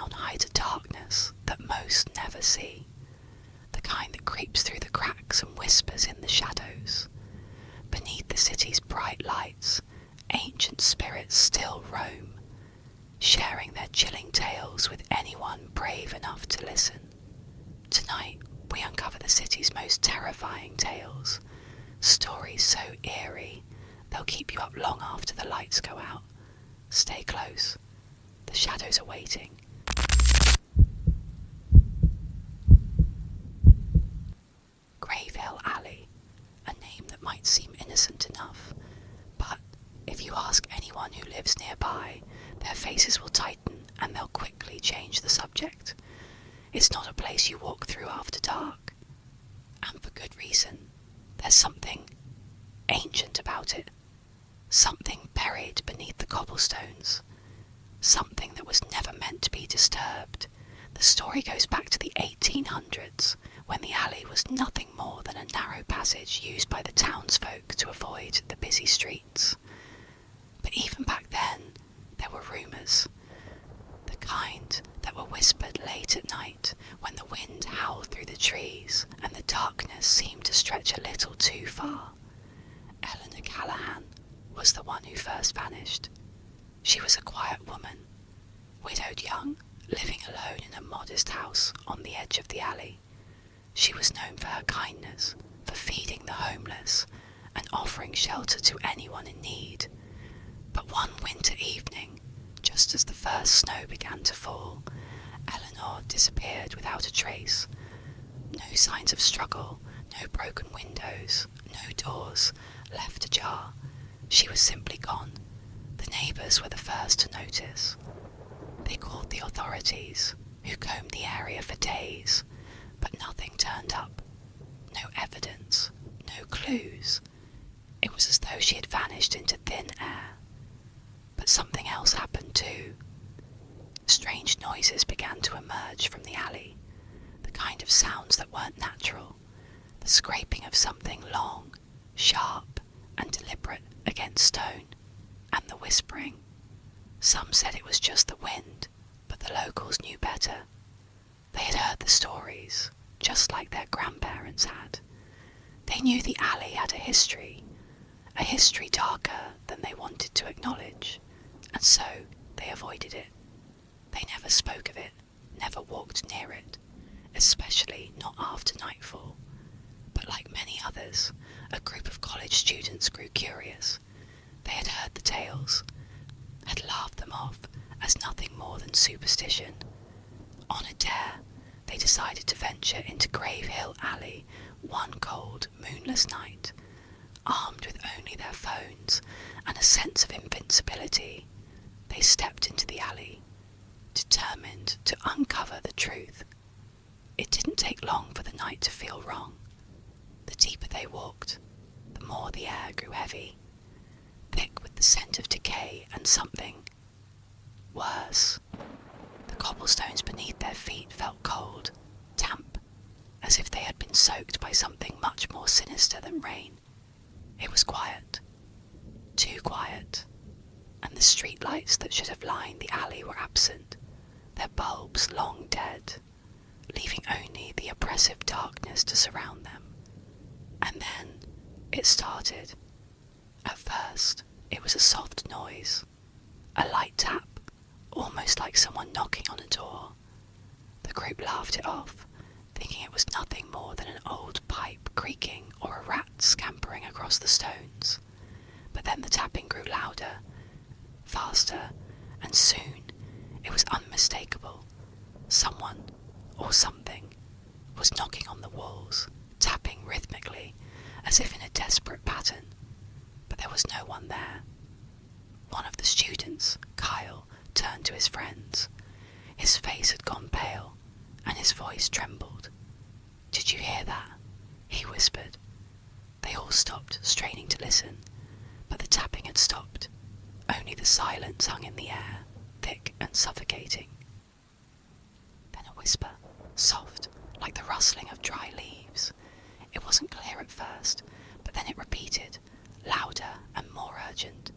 down hides a darkness that most never see, the kind that creeps through the cracks and whispers in the shadows. Beneath the city's bright lights, ancient spirits still roam, sharing their chilling tales with anyone brave enough to listen. Tonight, we uncover the city's most terrifying tales, stories so eerie they'll keep you up long after the lights go out. Stay close. The shadows are waiting. Grave Hill Alley, a name that might seem innocent enough, but if you ask anyone who lives nearby, their faces will tighten and they'll quickly change the subject. It's not a place you walk through after dark, and for good reason. There's something ancient about it, something buried beneath the cobblestones, something that was never meant to be disturbed. The story goes back to the 1800s, when the alley was nothing more than a narrow passage used by the townsfolk to avoid the busy streets. But even back then, there were rumours, the kind that were whispered late at night when the wind howled through the trees and the darkness seemed to stretch a little too far. Eleanor Callahan was the one who first vanished. She was a quiet woman, widowed young, living alone in a modest house on the edge of the alley. She was known for her kindness, for feeding the homeless and offering shelter to anyone in need. But one winter evening, just as the first snow began to fall, Eleanor disappeared without a trace. No signs of struggle, no broken windows, no doors left ajar. She was simply gone. The neighbours were the first to notice. They called the authorities, who combed the area for days, but nothing turned up. No evidence, no clues. It was as though she had vanished into thin air. But something else happened too. Strange noises began to emerge from the alley, the kind of sounds that weren't natural, the scraping of something long, sharp, and deliberate against stone, and the whispering. Some said it was just the wind, but the locals knew better. They had heard the stories, just like their grandparents had. They knew the alley had a history darker than they wanted to acknowledge, and so they avoided it. They never spoke of it, never walked near it, especially not after nightfall. But like many others, a group of college students grew curious. They had heard the tales, had laughed them off as nothing more than superstition. On a dare, they decided to venture into Grave Hill Alley one cold, moonless night. Armed with only their phones and a sense of invincibility, they stepped into the alley, determined to uncover the truth. It didn't take long for the night to feel wrong. The deeper they walked, the more the air grew heavy, thick with the scent of decay and something worse. The cobblestones beneath their feet felt cold, damp, as if they had been soaked by something much more sinister than rain. It was quiet, too quiet, and the street lights that should have lined the alley were absent, their bulbs long dead, leaving only the oppressive darkness to surround them. And then it started. At first, it was a soft noise, a light tap, almost like someone knocking on a door. The group laughed it off, thinking it was nothing more than an old pipe creaking or a rat scampering across the stones. But then the tapping grew louder, faster, and soon it was unmistakable. Someone, or something, was knocking on the walls, tapping rhythmically, as if in a desperate pattern. But there was no one there. One of the students, Kyle, turned to his friends. His face had gone pale, and his voice trembled. "Did you hear that?" he whispered. They all stopped, straining to listen, but the tapping had stopped. Only the silence hung in the air, thick and suffocating. Then a whisper, soft, like the rustling of dry leaves. It wasn't clear at first, but then it repeated, louder and more urgent.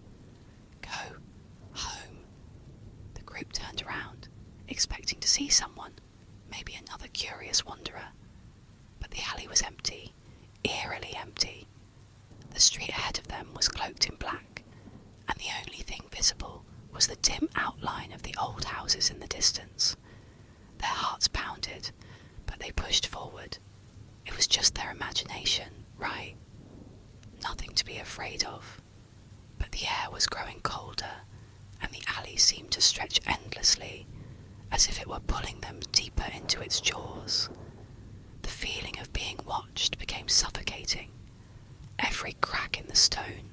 "Go home." The group turned around, expecting to see someone, maybe another curious wanderer. But the alley was empty, eerily empty. The street ahead of them was cloaked in black, and the only thing visible was the dim outline of the old houses in the distance. Their hearts pounded, but they pushed forward. It was just their imagination, right? Nothing to be afraid of. But the air was growing colder, and the alley seemed to stretch endlessly, as if it were pulling them deeper into its jaws. The feeling of being watched became suffocating. Every crack in the stone,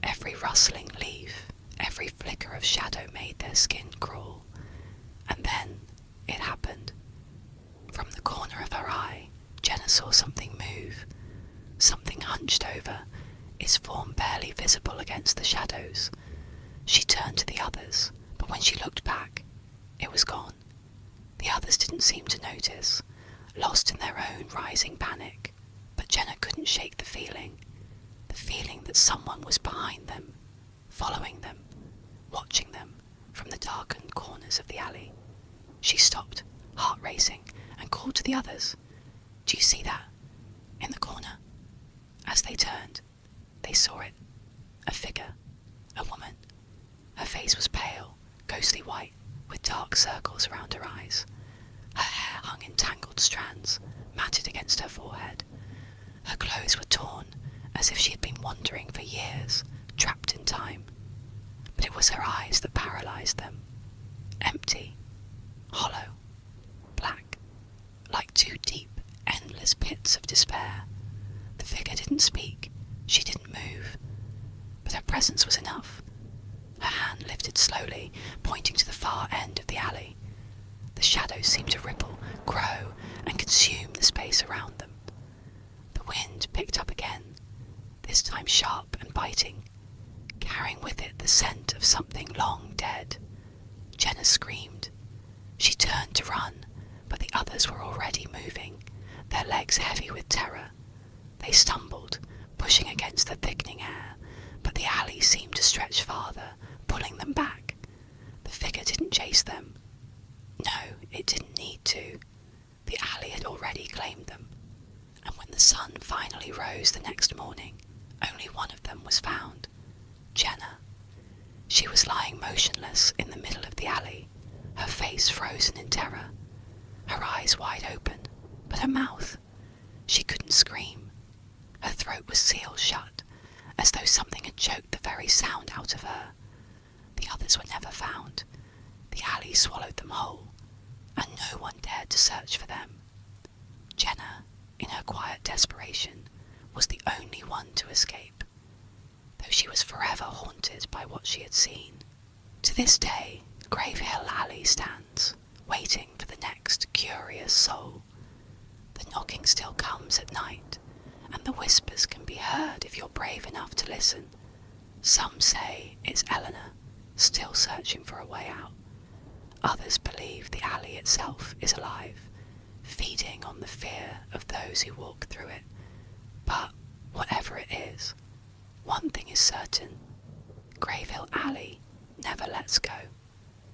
every rustling leaf, every flicker of shadow made their skin crawl. And then it happened. From the corner of her eye, Jenna saw something move. Something hunched over, its form barely visible against the shadows. She turned to the others, but when she looked back, it was gone. The others didn't seem to notice, lost in their own rising panic, but Jenna couldn't shake the feeling that someone was behind them, following them, watching them from the darkened corners of the alley. She stopped, heart racing, and called to the others. "Do you see that? In the corner?" As they turned, they saw it. A figure. A woman. Her face was pale, ghostly white, with dark circles around her eyes. Her hair hung in tangled strands, matted against her forehead. Her clothes were torn, as if she had been wandering for years, trapped in time. But it was her eyes that paralyzed them. Empty. Hollow. Black. Like two deep, endless pits of despair. The figure didn't speak. She didn't move. But her presence was enough. Her hand lifted slowly, pointing to the far end of the alley. The shadows seemed to ripple, grow, and consume the space around them. The wind picked up again, this time sharp and biting, carrying with it the scent of something long dead. Jenna screamed. She turned to run, but the others were already moving, their legs heavy with terror. They stumbled, pushing against the thickening air, but the alley seemed to stretch farther, pulling them back. The figure didn't chase them. No, it didn't need to. The alley had already claimed them. And when the sun finally rose the next morning, only one of them was found. Jenna. She was lying motionless in the middle of the alley, her face frozen in terror, her eyes wide open, but her mouth. She couldn't scream. Her throat was sealed shut, as though something had choked the very sound out of her. The others were never found. The alley swallowed them whole, and no one dared to search for them. Jenna, in her quiet desperation, was the only one to escape, though she was forever haunted by what she had seen. To this day, Grave Hill Alley stands, waiting for the next curious soul. The knocking still comes at night, and the whispers can be heard if you're brave enough to listen. Some say it's Eleanor, still searching for a way out. Others believe the alley itself is alive, feeding on the fear of those who walk through it. But whatever it is, one thing is certain: Grave Hill Alley never lets go.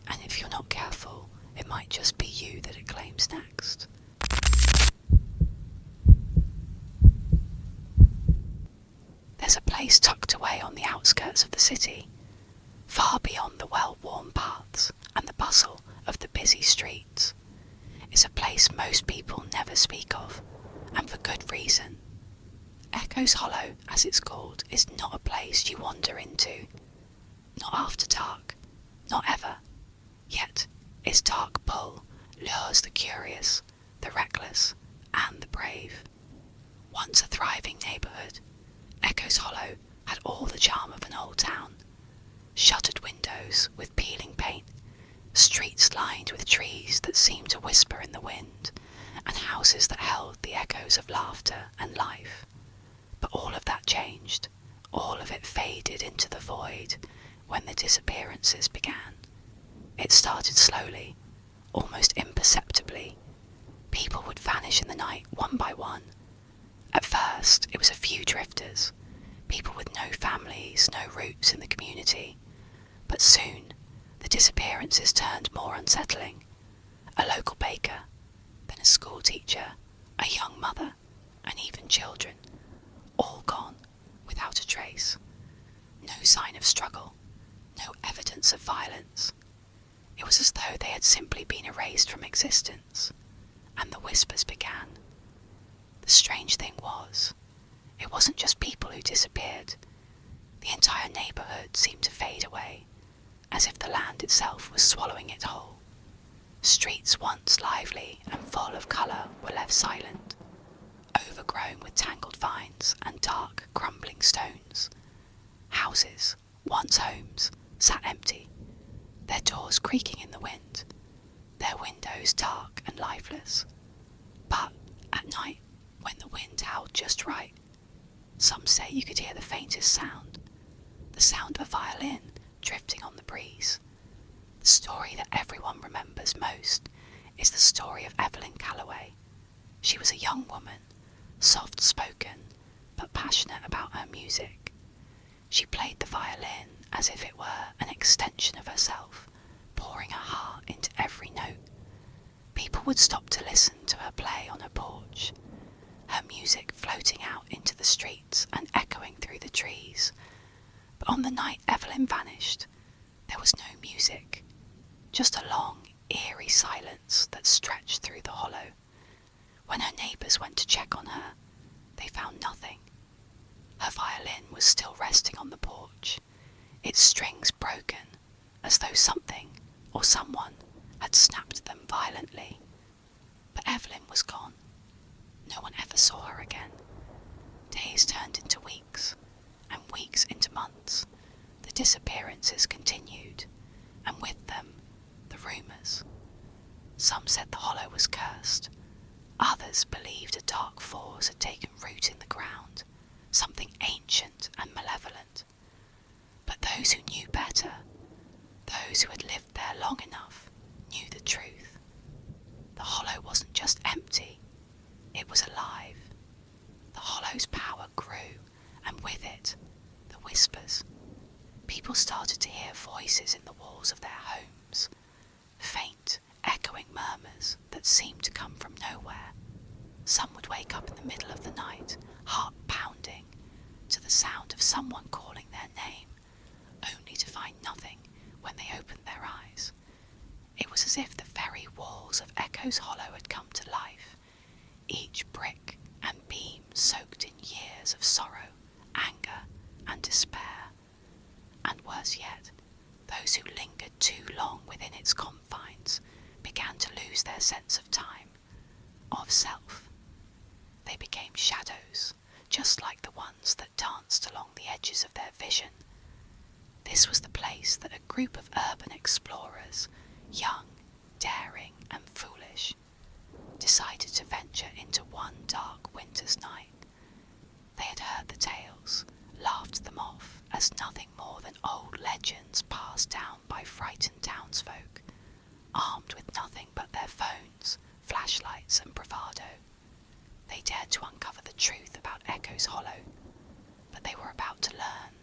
And if you're not careful, it might just be you that it claims next. There's a place tucked away on the outskirts of the city, far beyond the well-worn paths and the bustle of the busy streets. It's a place most people never speak of, and for good reason. Echoes Hollow, as it's called, is not a place you wander into. Not after dark, not ever. Yet its dark pull lures the curious, the reckless, and the brave. Once a thriving neighbourhood, Echoes Hollow had all the charm of an old town. Shuttered windows with peeling paint, streets lined with trees that seemed to whisper in the wind, and houses that held the echoes of laughter and life. But all of that changed. All of it faded into the void when the disappearances began. It started slowly, almost imperceptibly. People would vanish in the night one by one. At first, it was a few drifters, people with no families, no roots in the community. But soon, the disappearances turned more unsettling. A teacher, a young mother, and even children, all gone without a trace. No sign of struggle, no evidence of violence. It was as though they had simply been erased from existence, and the whispers began. The strange thing was, it wasn't just people who disappeared. The entire neighbourhood seemed to fade away, as if the land itself was swallowing it whole. Streets once lively and full of colour were left silent, overgrown with tangled vines and dark, crumbling stones. Houses, once homes, sat empty, their doors creaking in the wind, their windows dark and lifeless. But at night, when the wind howled just right, some say you could hear the faintest sound, the sound of a violin drifting on the breeze. The story that everyone remembers most is the story of Evelyn Calloway. She was a young woman, soft-spoken, but passionate about her music. She played the violin as if it were an extension of herself, pouring her heart into every note. People would stop to listen to her play on her porch, her music floating out into the streets and echoing through the trees. But on the night Evelyn vanished, there was no music, just a long, eerie silence that stretched through the hollow. When her neighbours went to check on her, they found nothing. Her violin was still resting on the porch, its strings broken, as though something or someone had snapped them violently. But Evelyn was gone. No one ever saw her again. Days turned into weeks, and weeks into months. The disappearances continued, and with them, the rumours. Some said the hollow was cursed. Others believed a dark force had taken root in the ground, something ancient and malevolent. But those who knew better, those who had lived there long enough, knew the truth. The hollow wasn't just empty, it was alive. The hollow's power grew, and with it, the whispers. People started to hear voices in the walls of their homes, faint, echoing murmurs that seemed to come from nowhere. Some would wake up in the middle of the night, heart pounding, to the sound of someone calling their name, only to find nothing when they opened their eyes. It was as if the very walls of Echo's Hollow had come to life, each brick and beam soaked in years of sorrow, anger, and despair. And worse yet, those who lingered too long within its confines began to lose their sense of time, of self. They became shadows, just like the ones that danced along the edges of their vision. This was the place that a group of urban explorers, young, daring, and foolish, decided to venture into one dark winter's night. They had heard the tales, laughed them off as nothing more than old legends passed down by frightened townsfolk, armed with nothing but their phones, flashlights, and bravado. They dared to uncover the truth about Echo's Hollow, but they were about to learn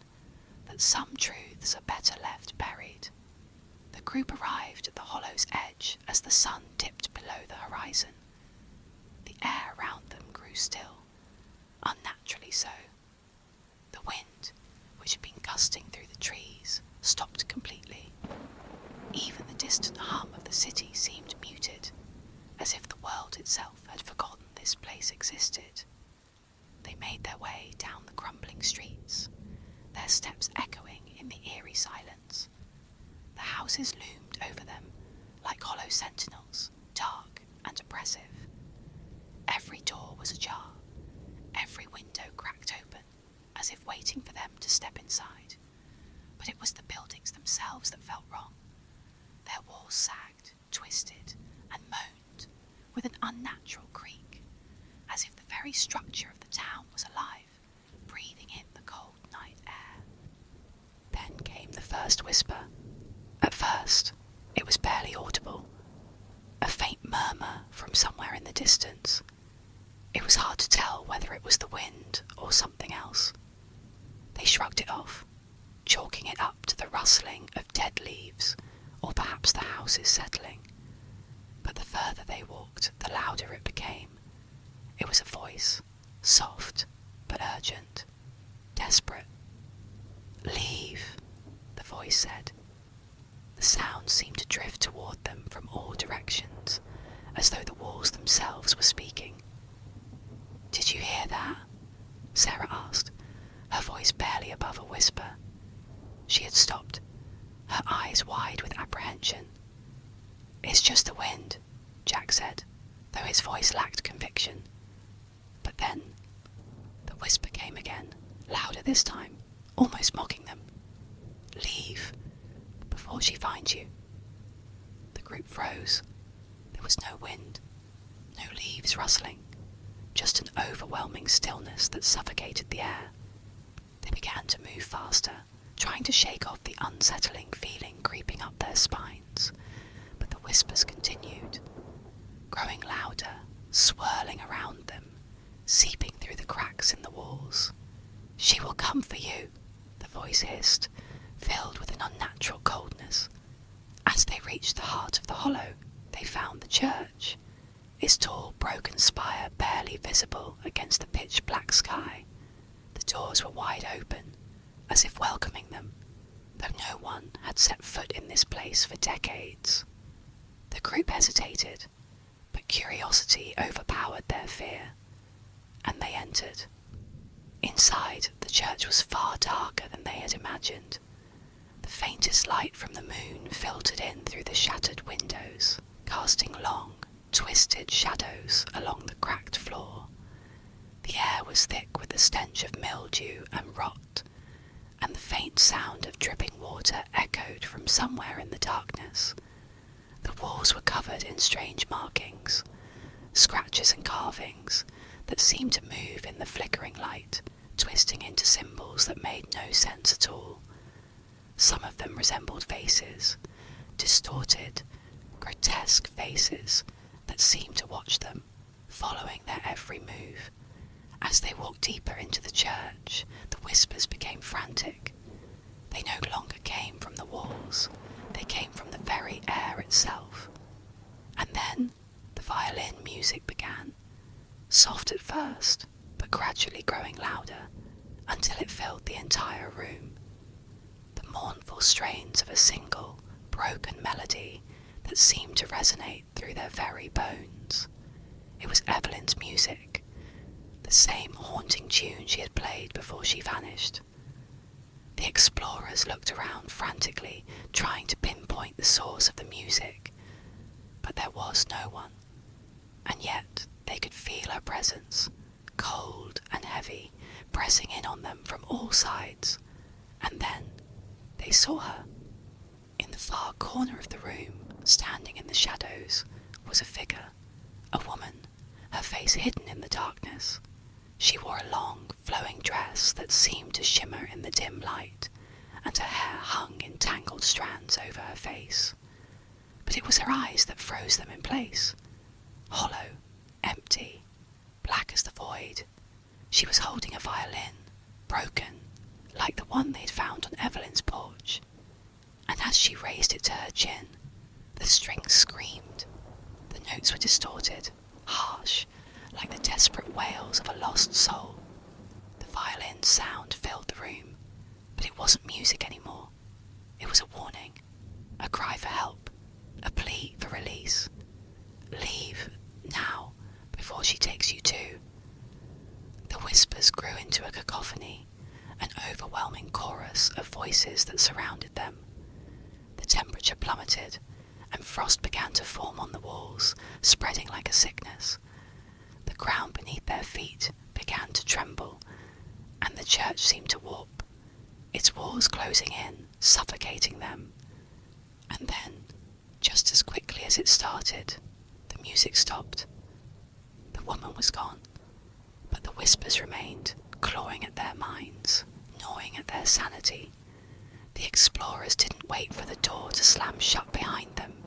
that some truths are better left buried. The group arrived at the hollow's edge as the sun dipped below the horizon. The air around them grew still, unnaturally so. The wind, which had been gusting through the trees, stopped completely. Even the distant hum of the city seemed muted, as if the world itself had forgotten this place existed. They made their way down the crumbling streets, their steps echoing in the eerie silence. The houses loomed over them like hollow sentinels, dark and oppressive. Every door was ajar, every window cracked open, as if waiting for them to step inside. But it was the buildings themselves that felt wrong. Their walls sagged, twisted, and moaned with an unnatural creak, as if the very structure of the town was alive, breathing in the cold night air. Then came the first whisper. At first, it was barely audible, a faint murmur from somewhere in the distance. It was hard to tell whether it was the wind or something else. They shrugged it off, chalking it up to the rustling of dead leaves, or perhaps the houses settling. But the further they walked, the the louder it became. It was a voice, soft but urgent, desperate. "Leave," the voice said. The sound seemed to drift toward them from all directions, as though the walls themselves were speaking. "Did you hear that?" Sarah asked, her voice barely above a whisper. She had stopped, her eyes wide with apprehension. "It's just the wind," Jack said, though his voice lacked conviction. But then the whisper came again, louder this time, almost mocking them. "Leave, before she finds you." The group froze. There was no wind, no leaves rustling, just an overwhelming stillness that suffocated the air. They began to move faster, trying to shake off the unsettling feeling creeping up their spines, but the whispers continued, growing louder, swirling around them, seeping through the cracks in the walls. "She will come for you," the voice hissed, filled with an unnatural coldness. As they reached the heart of the hollow, they found the church, its tall, broken spire barely visible against the pitch-black sky. The doors were wide open, as if welcoming them, though no one had set foot in this place for decades. The group hesitated, but curiosity overpowered their fear, and they entered. Inside, the church was far darker than they had imagined. The faintest light from the moon filtered in through the shattered windows, casting long, twisted shadows along the cracked floor. The air was thick with the stench of mildew and rot, and the faint sound of dripping water echoed from somewhere in the darkness. The walls were covered in strange markings, scratches and carvings that seemed to move in the flickering light, twisting into symbols that made no sense at all. Some of them resembled faces, distorted, grotesque faces that seemed to watch them, following their every move. As they walked deeper into the church, the whispers became frantic. They no longer came from the walls, they came from the very air itself. And then the violin music began, soft at first, but gradually growing louder, until it filled the entire room. The mournful strains of a single, broken melody that seemed to resonate through their very bones. It was Evelyn's music, the same haunting tune she had played before she vanished. The explorers looked around frantically, trying to pinpoint the source of the music, but there was no one, and yet they could feel her presence, cold and heavy, pressing in on them from all sides. And then they saw her. In the far corner of the room, standing in the shadows, was a figure, a woman, her face hidden in the darkness. She wore a long, flowing dress that seemed to shimmer in the dim light, and her hair hung in tangled strands over her face. But it was her eyes that froze them in place. Hollow, empty, black as the void. She was holding a violin, broken, like the one they'd found on Evelyn's porch. And as she raised it to her chin, the strings screamed. The notes were distorted, harsh, like the desperate wails of a lost soul. The violin's sound filled the room, but it wasn't music anymore. It was a warning, a cry for help, a plea for release. "Leave, now, before she takes you too." The whispers grew into a cacophony, an overwhelming chorus of voices that surrounded them. The temperature plummeted, and frost began to form on the walls, spreading like a sickness. The ground beneath their feet began to tremble, and the church seemed to warp, its walls closing in, suffocating them. And then, just as quickly as it started, the music stopped. The woman was gone, but the whispers remained, clawing at their minds, gnawing at their sanity. The explorers didn't wait for the door to slam shut behind them.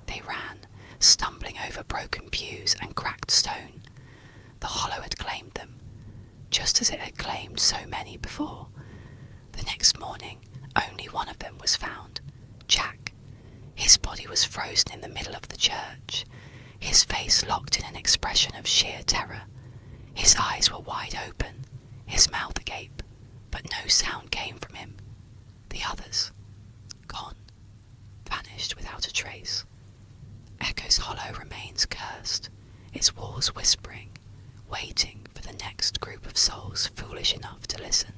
They ran, stumbling over broken pews and cracked stone. The hollow had claimed them, just as it had claimed so many before. The next morning, only one of them was found, Jack. His body was frozen in the middle of the church, his face locked in an expression of sheer terror. His eyes were wide open, his mouth agape, but no sound came from him. The others, gone, vanished without a trace. Echo's hollow remains cursed, its walls whispering, waiting for the next group of souls foolish enough to listen.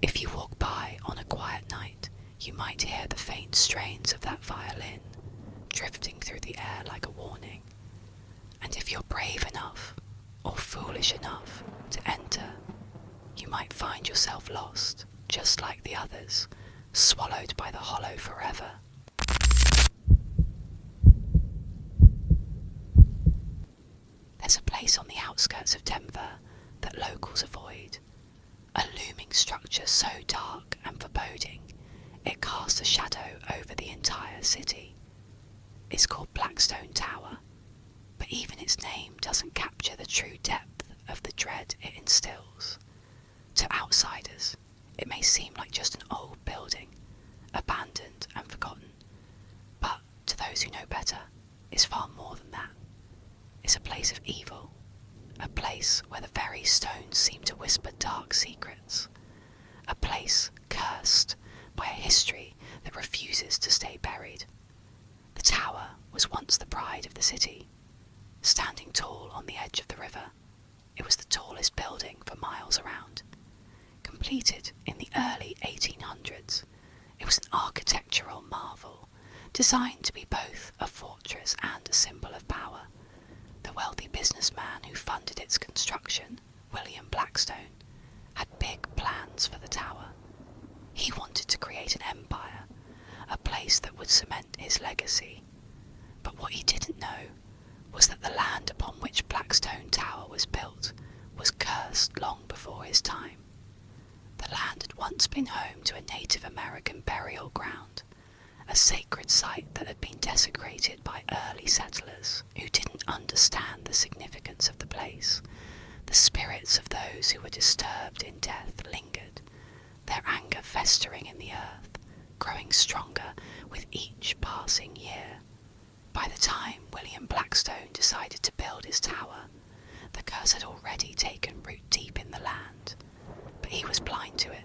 If you walk by on a quiet night, you might hear the faint strains of that violin, drifting through the air like a warning. And if you're brave enough, or foolish enough, to enter, you might find yourself lost, just like the others, swallowed by the hollow forever. There's a place on the outskirts of Denver that locals avoid, a looming structure so dark and foreboding it casts a shadow over the entire city. It's called Blackstone Tower, but even its name doesn't capture the true depth of the dread it instills. To outsiders, it may seem like just an old building, abandoned and forgotten, but to those who know better, it's far more than that. It's a place of evil, a place where the very stones seem to whisper dark secrets, a place cursed by a history that refuses to stay buried. The tower was once the pride of the city. Standing tall on the edge of the river, it was the tallest building for miles around. Completed in the early 1800s, it was an architectural marvel, designed to be both a fortress and a symbol of power. The wealthy businessman who funded its construction, William Blackstone, had big plans for the tower. He wanted to create an empire, a place that would cement his legacy. But what he didn't know was that the land upon which Blackstone Tower was built was cursed long before his time. The land had once been home to a Native American burial ground, a sacred site that had been desecrated by early settlers who didn't understand the significance of the place. The spirits of those who were disturbed in death lingered, their anger festering in the earth, growing stronger with each passing year. By the time William Blackstone decided to build his tower, the curse had already taken root deep in the land, but he was blind to it,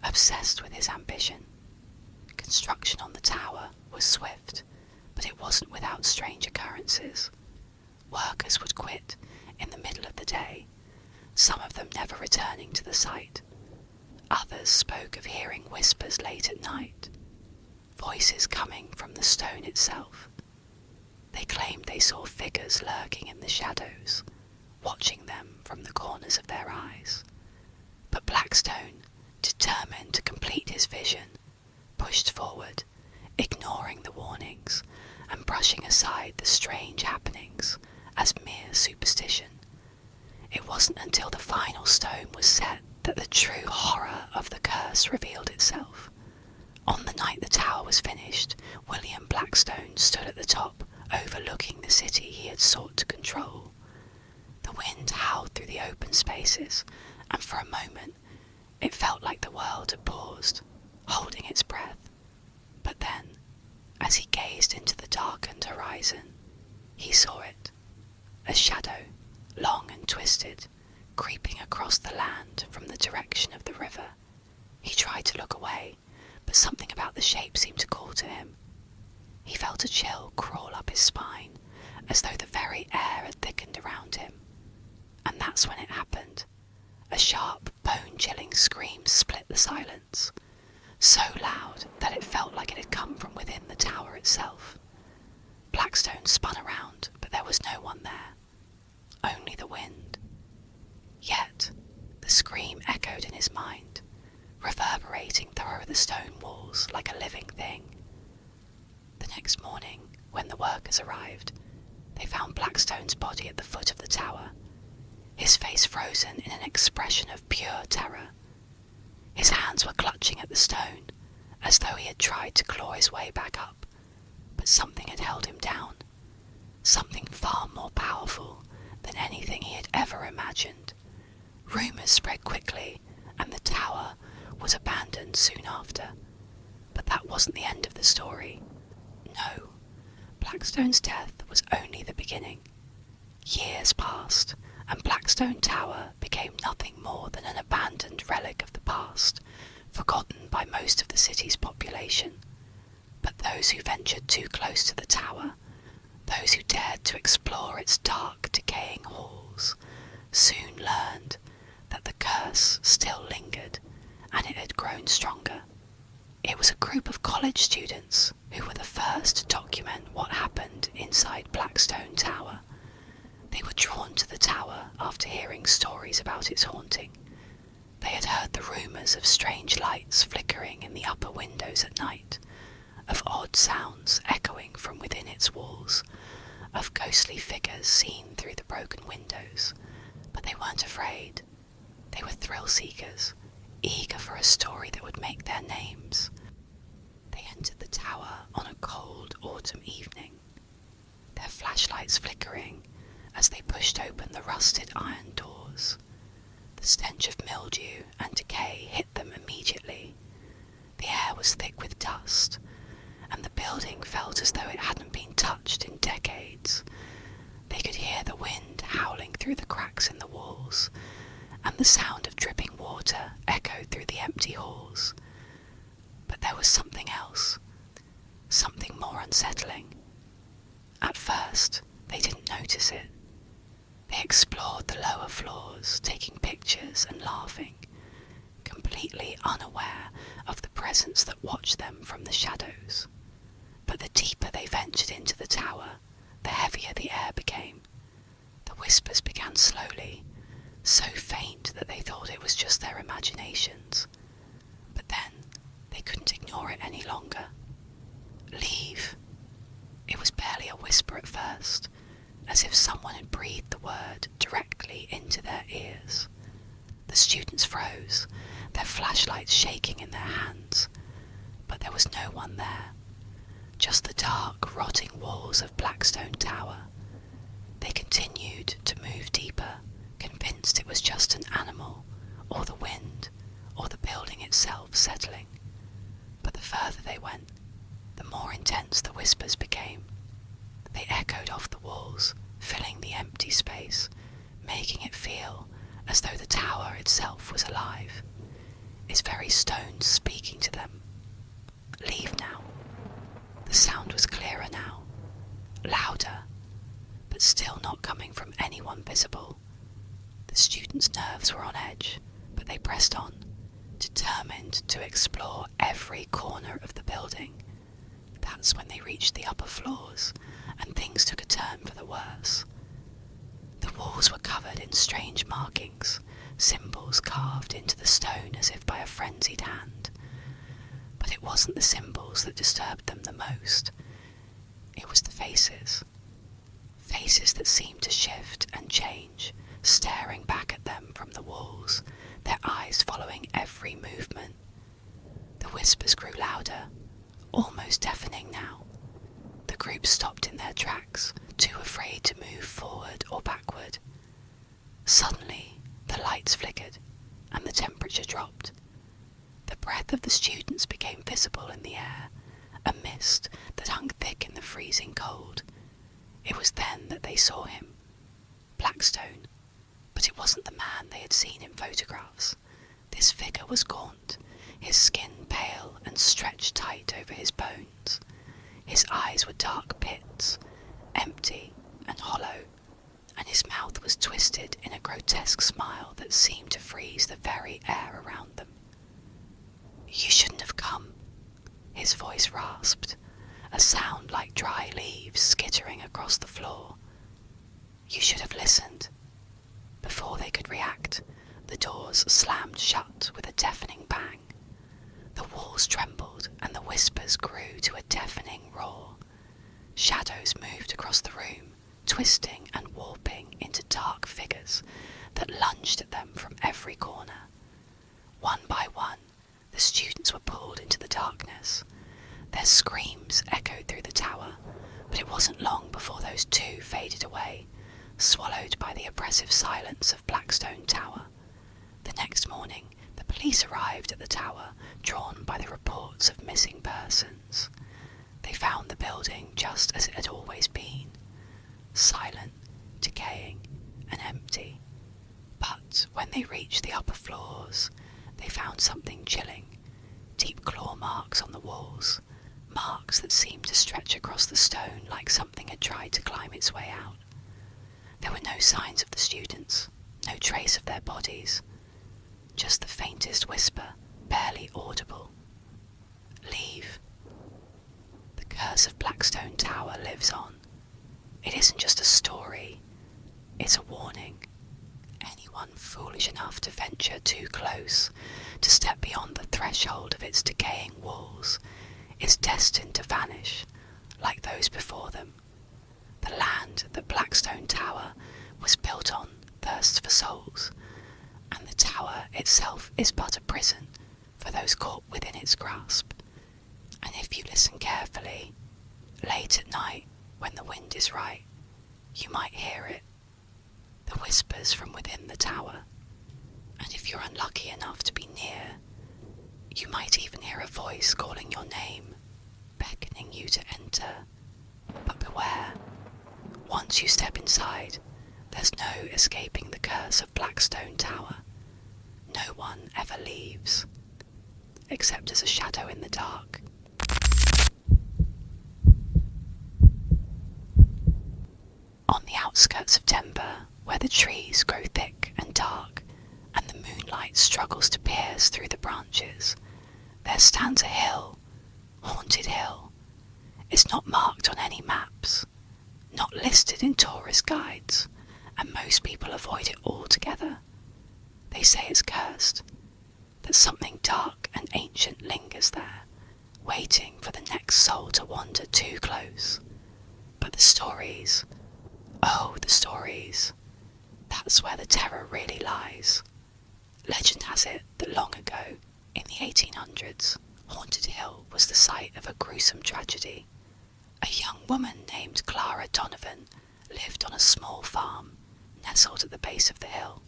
obsessed with his ambition. Construction on the tower was swift, but it wasn't without strange occurrences. Workers would quit in the middle of the day, some of them never returning to the site. Others spoke of hearing whispers late at night, voices coming from the stone itself. They claimed they saw figures lurking in the shadows, watching them from the corners of their eyes. But Blackstone, determined to complete his vision, pushed forward, ignoring the warnings and brushing aside the strange happenings as mere superstition. It wasn't until the final stone was set that the true horror of the curse revealed itself. On the night the tower was finished, William Blackstone stood at the top, overlooking the city he had sought to control. The wind howled through the open spaces, and for a moment it felt like the world had paused, holding its breath. But then, as he gazed into the darkened horizon, he saw it, a shadow, long and twisted, creeping across the land from the direction of the river. He tried to look away, but something about the shape seemed to call to him. He felt a chill crawl up his spine, as though the very air had thickened around him. And that's when it happened. A sharp, bone-chilling scream split the silence, so loud that it felt like it had come from within the tower itself. Blackstone spun around, but there was no one there, only the wind. Yet, the scream echoed in his mind, reverberating through the stone walls like a living thing. The next morning, when the workers arrived, they found Blackstone's body at the foot of the tower, his face frozen in an expression of pure terror. His hands were clutching at the stone, as though he had tried to claw his way back up, but something had held him down, something far more powerful than anything he had ever imagined. Rumours spread quickly, and the tower was abandoned soon after. But that wasn't the end of the story. No, Blackstone's death was only the beginning. Years passed, and Blackstone Tower became nothing more than an abandoned relic of the past, forgotten by most of the city's population. But those who ventured too close to the tower, those who dared to explore its dark, decaying halls, soon learned that the curse still lingered, and it had grown stronger. It was a group of college students who were the first to document what happened inside Blackstone Tower. They were drawn to the tower after hearing stories about its haunting. They had heard the rumours of strange lights flickering in the upper windows at night, of odd sounds echoing from within its walls, of ghostly figures seen through the broken windows. But they weren't afraid. They were thrill-seekers, eager for a story that would make their names. They entered the tower on a cold autumn evening, their flashlights flickering as they pushed open the rusted iron doors. The stench of mildew and decay hit them immediately. The air was thick with dust, and the building felt as though it hadn't been touched in decades. They could hear the wind howling through the cracks in the walls, and the sound of dripping water echoed through the empty halls. But there was something else, something more unsettling. At first, they didn't notice it. They explored the lower floors, taking pictures and laughing, completely unaware of the presence that watched them from the shadows. But the deeper they ventured into the tower, the heavier the air became. The whispers began slowly, so faint that they thought it was just their imaginations. But then they couldn't ignore it any longer. Leave. It was barely a whisper at first, as if someone had breathed the word directly into their ears. The students froze, their flashlights shaking in their hands, but there was no one there, just the dark, rotting walls of Blackstone Tower. They continued to move deeper, convinced it was just an animal, or the wind, or the building itself settling. But the further they went, the more intense the whispers became. They echoed off the walls, filling the empty space, making it feel as though the tower itself was alive, its very stones speaking to them. Leave now. The sound was clearer now, louder, but still not coming from anyone visible. The students' nerves were on edge, but they pressed on, determined to explore every corner of the building. That's when they reached the upper floors, and things took a turn for the worse. The walls were covered in strange markings, symbols carved into the stone as if by a frenzied hand. But it wasn't the symbols that disturbed them the most. It was the faces. Faces that seemed to shift and change, staring back at them from the walls, their eyes following every movement. The whispers grew louder, almost deafening now. The group stopped in their tracks, too afraid to move forward or backward. Suddenly, the lights flickered, and the temperature dropped. The breath of the students became visible in the air, a mist that hung thick in the freezing cold. It was then that they saw him, Blackstone, but it wasn't the man they had seen in photographs. This figure was gaunt, his skin pale and stretched tight over his bones. His eyes were dark pits, empty and hollow, and his mouth was twisted in a grotesque smile that seemed to freeze the very air around them. "You shouldn't have come," his voice rasped, a sound like dry leaves skittering across the floor. "You should have listened." Before they could react, the doors slammed shut with a deafening bang. The walls trembled and the whispers grew to a deafening roar. Shadows moved across the room, twisting and warping into dark figures that lunged at them from every corner. One by one, the students were pulled into the darkness. Their screams echoed through the tower, but it wasn't long before those too faded away, swallowed by the oppressive silence of Blackstone Tower. The next morning, police arrived at the tower, drawn by the reports of missing persons. They found the building just as it had always been, silent, decaying, and empty. But when they reached the upper floors, they found something chilling. Deep claw marks on the walls, marks that seemed to stretch across the stone like something had tried to climb its way out. There were no signs of the students, no trace of their bodies, just the faintest whisper, barely audible. Leave. The curse of Blackstone Tower lives on. It isn't just a story, it's a warning. Anyone foolish enough to venture too close, to step beyond the threshold of its decaying walls, is destined to vanish, like those before them. The land that Blackstone Tower was built on thirsts for souls, and the tower itself is but a prison for those caught within its grasp. And if you listen carefully, late at night, when the wind is right, you might hear it, the whispers from within the tower. And if you're unlucky enough to be near, you might even hear a voice calling your name, beckoning you to enter. But beware, once you step inside, there's no escaping the curse of Blackstone Tower. No one ever leaves, except as a shadow in the dark. On the outskirts of Denver, where the trees grow thick and dark, and the moonlight struggles to pierce through the branches, there stands a hill, Haunted Hill. It's not marked on any maps, not listed in tourist guides, and most people avoid it altogether. They say it's cursed, that something dark and ancient lingers there, waiting for the next soul to wander too close. But the stories, oh, the stories, that's where the terror really lies. Legend has it that long ago, in the 1800s, Haunted Hill was the site of a gruesome tragedy. A young woman named Clara Donovan lived on a small farm nestled at the base of the hill.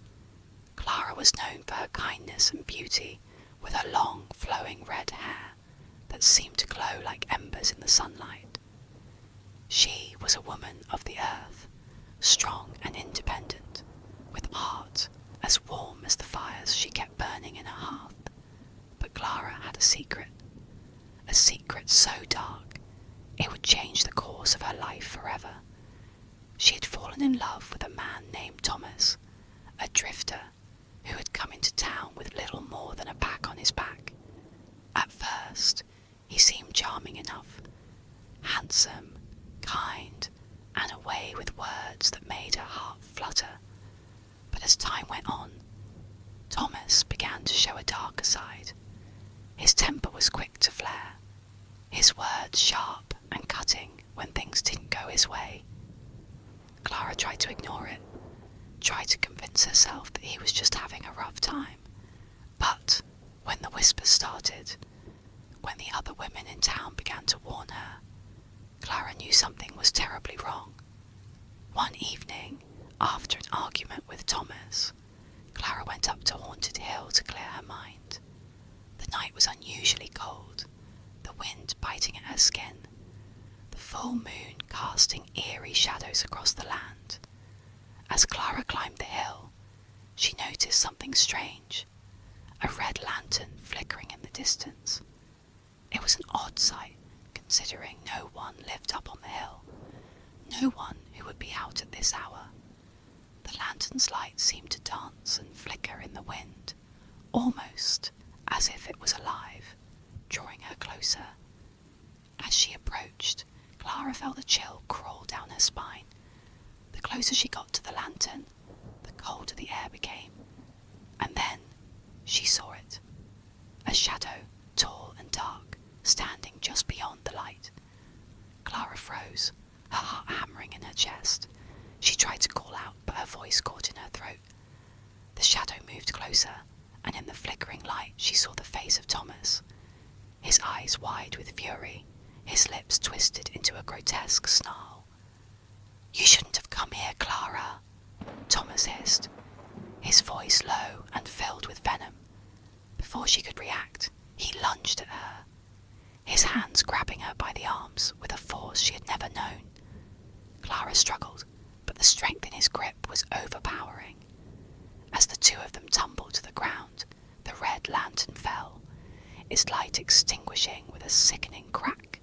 Clara was known for her kindness and beauty, with her long, flowing red hair that seemed to glow like embers in the sunlight. She was a woman of the earth, strong and independent, with heart as warm as the fires she kept burning in her hearth. But Clara had a secret so dark it would change the course of her life forever. She had fallen in love with a man named Thomas, a drifter who had come into town with little more than a pack on his back. At first, he seemed charming enough, handsome, kind, and a way with words that made her heart flutter. But as time went on, Thomas began to show a darker side. His temper was quick to flare, his words sharp and cutting when things didn't go his way. Clara tried to ignore it, tried to convince herself that he was just having a rough time. But when the whispers started, when the other women in town began to warn her, Clara knew something was terribly wrong. One evening, after an argument with Thomas, Clara went up to Haunted Hill to clear her mind. The night was unusually cold, the wind biting at her skin, the full moon casting eerie shadows across the land. As Clara climbed the hill, she noticed something strange, a red lantern flickering in the distance. It was an odd sight, considering no one lived up on the hill, no one who would be out at this hour. The lantern's light seemed to dance and flicker in the wind, almost as if it was alive, drawing her closer. As she approached, Clara felt a chill crawl down her spine. The closer she got to the lantern, the colder the air became. And then she saw it. A shadow, tall and dark, standing just beyond the light. Clara froze, her heart hammering in her chest. She tried to call out, but her voice caught in her throat. The shadow moved closer, and in the flickering light she saw the face of Thomas. His eyes wide with fury, his lips twisted into a grotesque snarl. "You shouldn't have come here, Clara," Thomas hissed, his voice low and filled with venom. Before she could react, he lunged at her, his hands grabbing her by the arms, but the strength in his grip was overpowering. As the two of them tumbled to the ground, the red lantern fell, its light extinguishing with a sickening crack.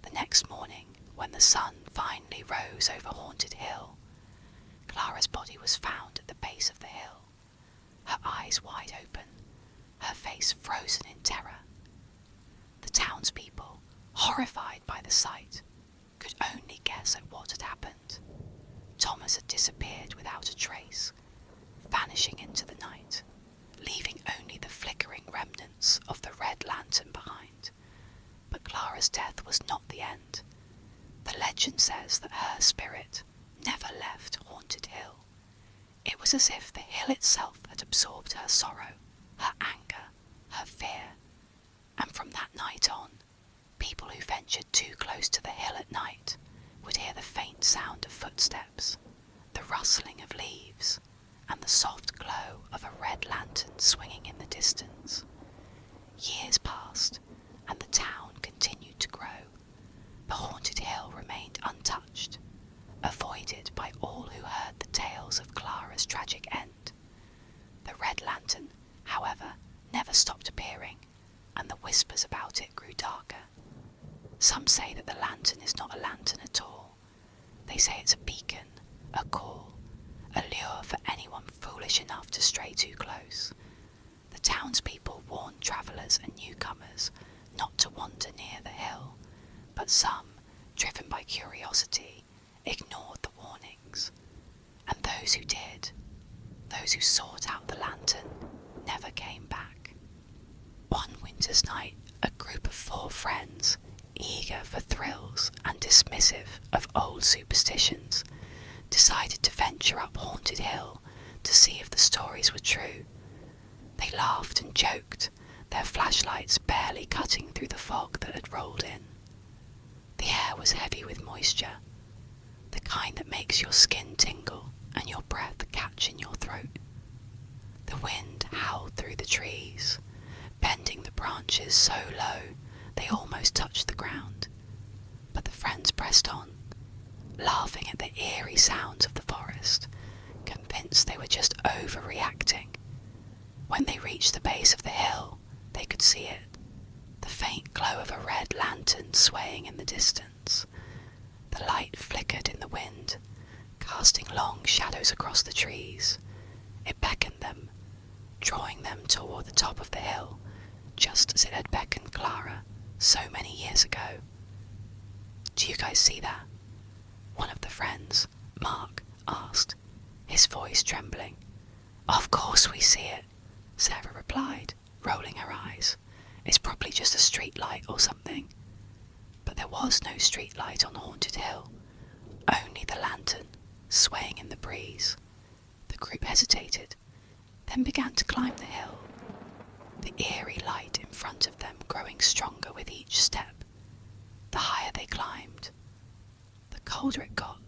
The next morning, when the sun finally rose over Haunted Hill, Clara's body was found at the base of the hill, her eyes wide open, her face frozen in terror. The townspeople, horrified by the sight, could only guess at what had happened. Thomas had disappeared without a trace, vanishing into the night, leaving only the flickering remnants of the red lantern behind. But Clara's death was not the end. The legend says that her spirit never left Haunted Hill. It was as if the hill itself had absorbed her sorrow, her anger, her fear, and from that night on, people who ventured too close to the hill at night would hear the faint sound of footsteps, the rustling of leaves, and the soft glow of a red lantern swinging in the distance. Years passed, and the town continued to grow. The Haunted Hill remained untouched, avoided by all who heard the tales of Clara's tragic end. The red lantern, however, never stopped appearing, and the whispers about it grew darker. Some say that the lantern is not a lantern at all. They say it's a beacon, a call, a lure for anyone foolish enough to stray too close. The townspeople warned travellers and newcomers not to wander near the hill, but some, driven by curiosity, ignored the warnings. And those who did, those who sought out the lantern, never came back. One winter's night, a group of 4 friends, eager for thrills and dismissive of old superstitions, decided to venture up Haunted Hill to see if the stories were true. They laughed and joked, their flashlights barely cutting through the fog that had rolled in. The air was heavy with moisture, the kind that makes your skin tingle and your breath catch in your throat. The wind howled through the trees, bending the branches so low they almost touched the ground. But the friends pressed on, laughing at the eerie sounds of the forest, convinced they were just overreacting. When they reached the base of the hill, they could see it, the faint glow of a red lantern swaying in the distance. The light flickered in the wind, casting long shadows across the trees. It beckoned them, drawing them toward the top of the hill, just as it had beckoned Clara so many years ago. "Do you guys see that?" one of the friends, Mark, asked, his voice trembling. "Of course we see it," Sarah replied, rolling her eyes. "It's probably just a street light or something." But there was no street light on Haunted Hill, only the lantern, swaying in the breeze. The group hesitated, then began to climb the hill, the eerie light in front of them growing stronger with each step. The higher they climbed, the colder it got.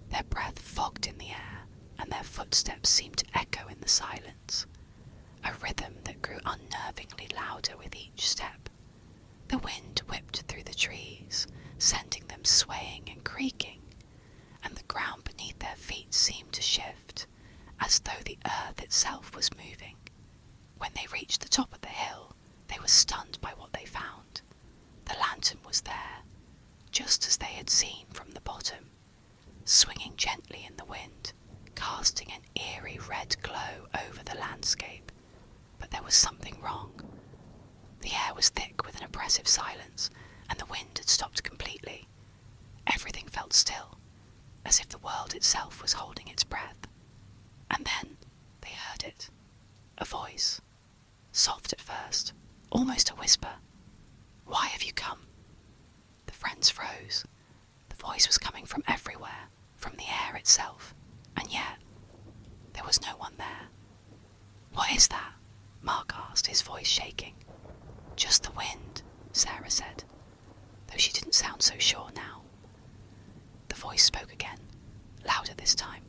Their breath fogged in the air, and their footsteps seemed to echo in the silence, a rhythm that grew unnervingly louder with each step. The wind whipped through the trees, sending them swaying and creaking, and the ground beneath their feet seemed to shift, as though the earth itself was moving. When they reached the top of the hill, they were stunned by what they found. The lantern was there, just as they had seen from the bottom, swinging gently in the wind, casting an eerie red glow over the landscape. But there was something wrong. The air was thick with an oppressive silence, and the wind had stopped completely. Everything felt still, as if the world itself was holding its breath. And then they heard it. A voice, soft at first, almost a whisper. "Why have you come?" The friends froze. The voice was coming from everywhere, from the air itself, and yet there was no one there. "What is that?" Mark asked, his voice shaking. "Just the wind," Sarah said, though she didn't sound so sure now. The voice spoke again, louder this time.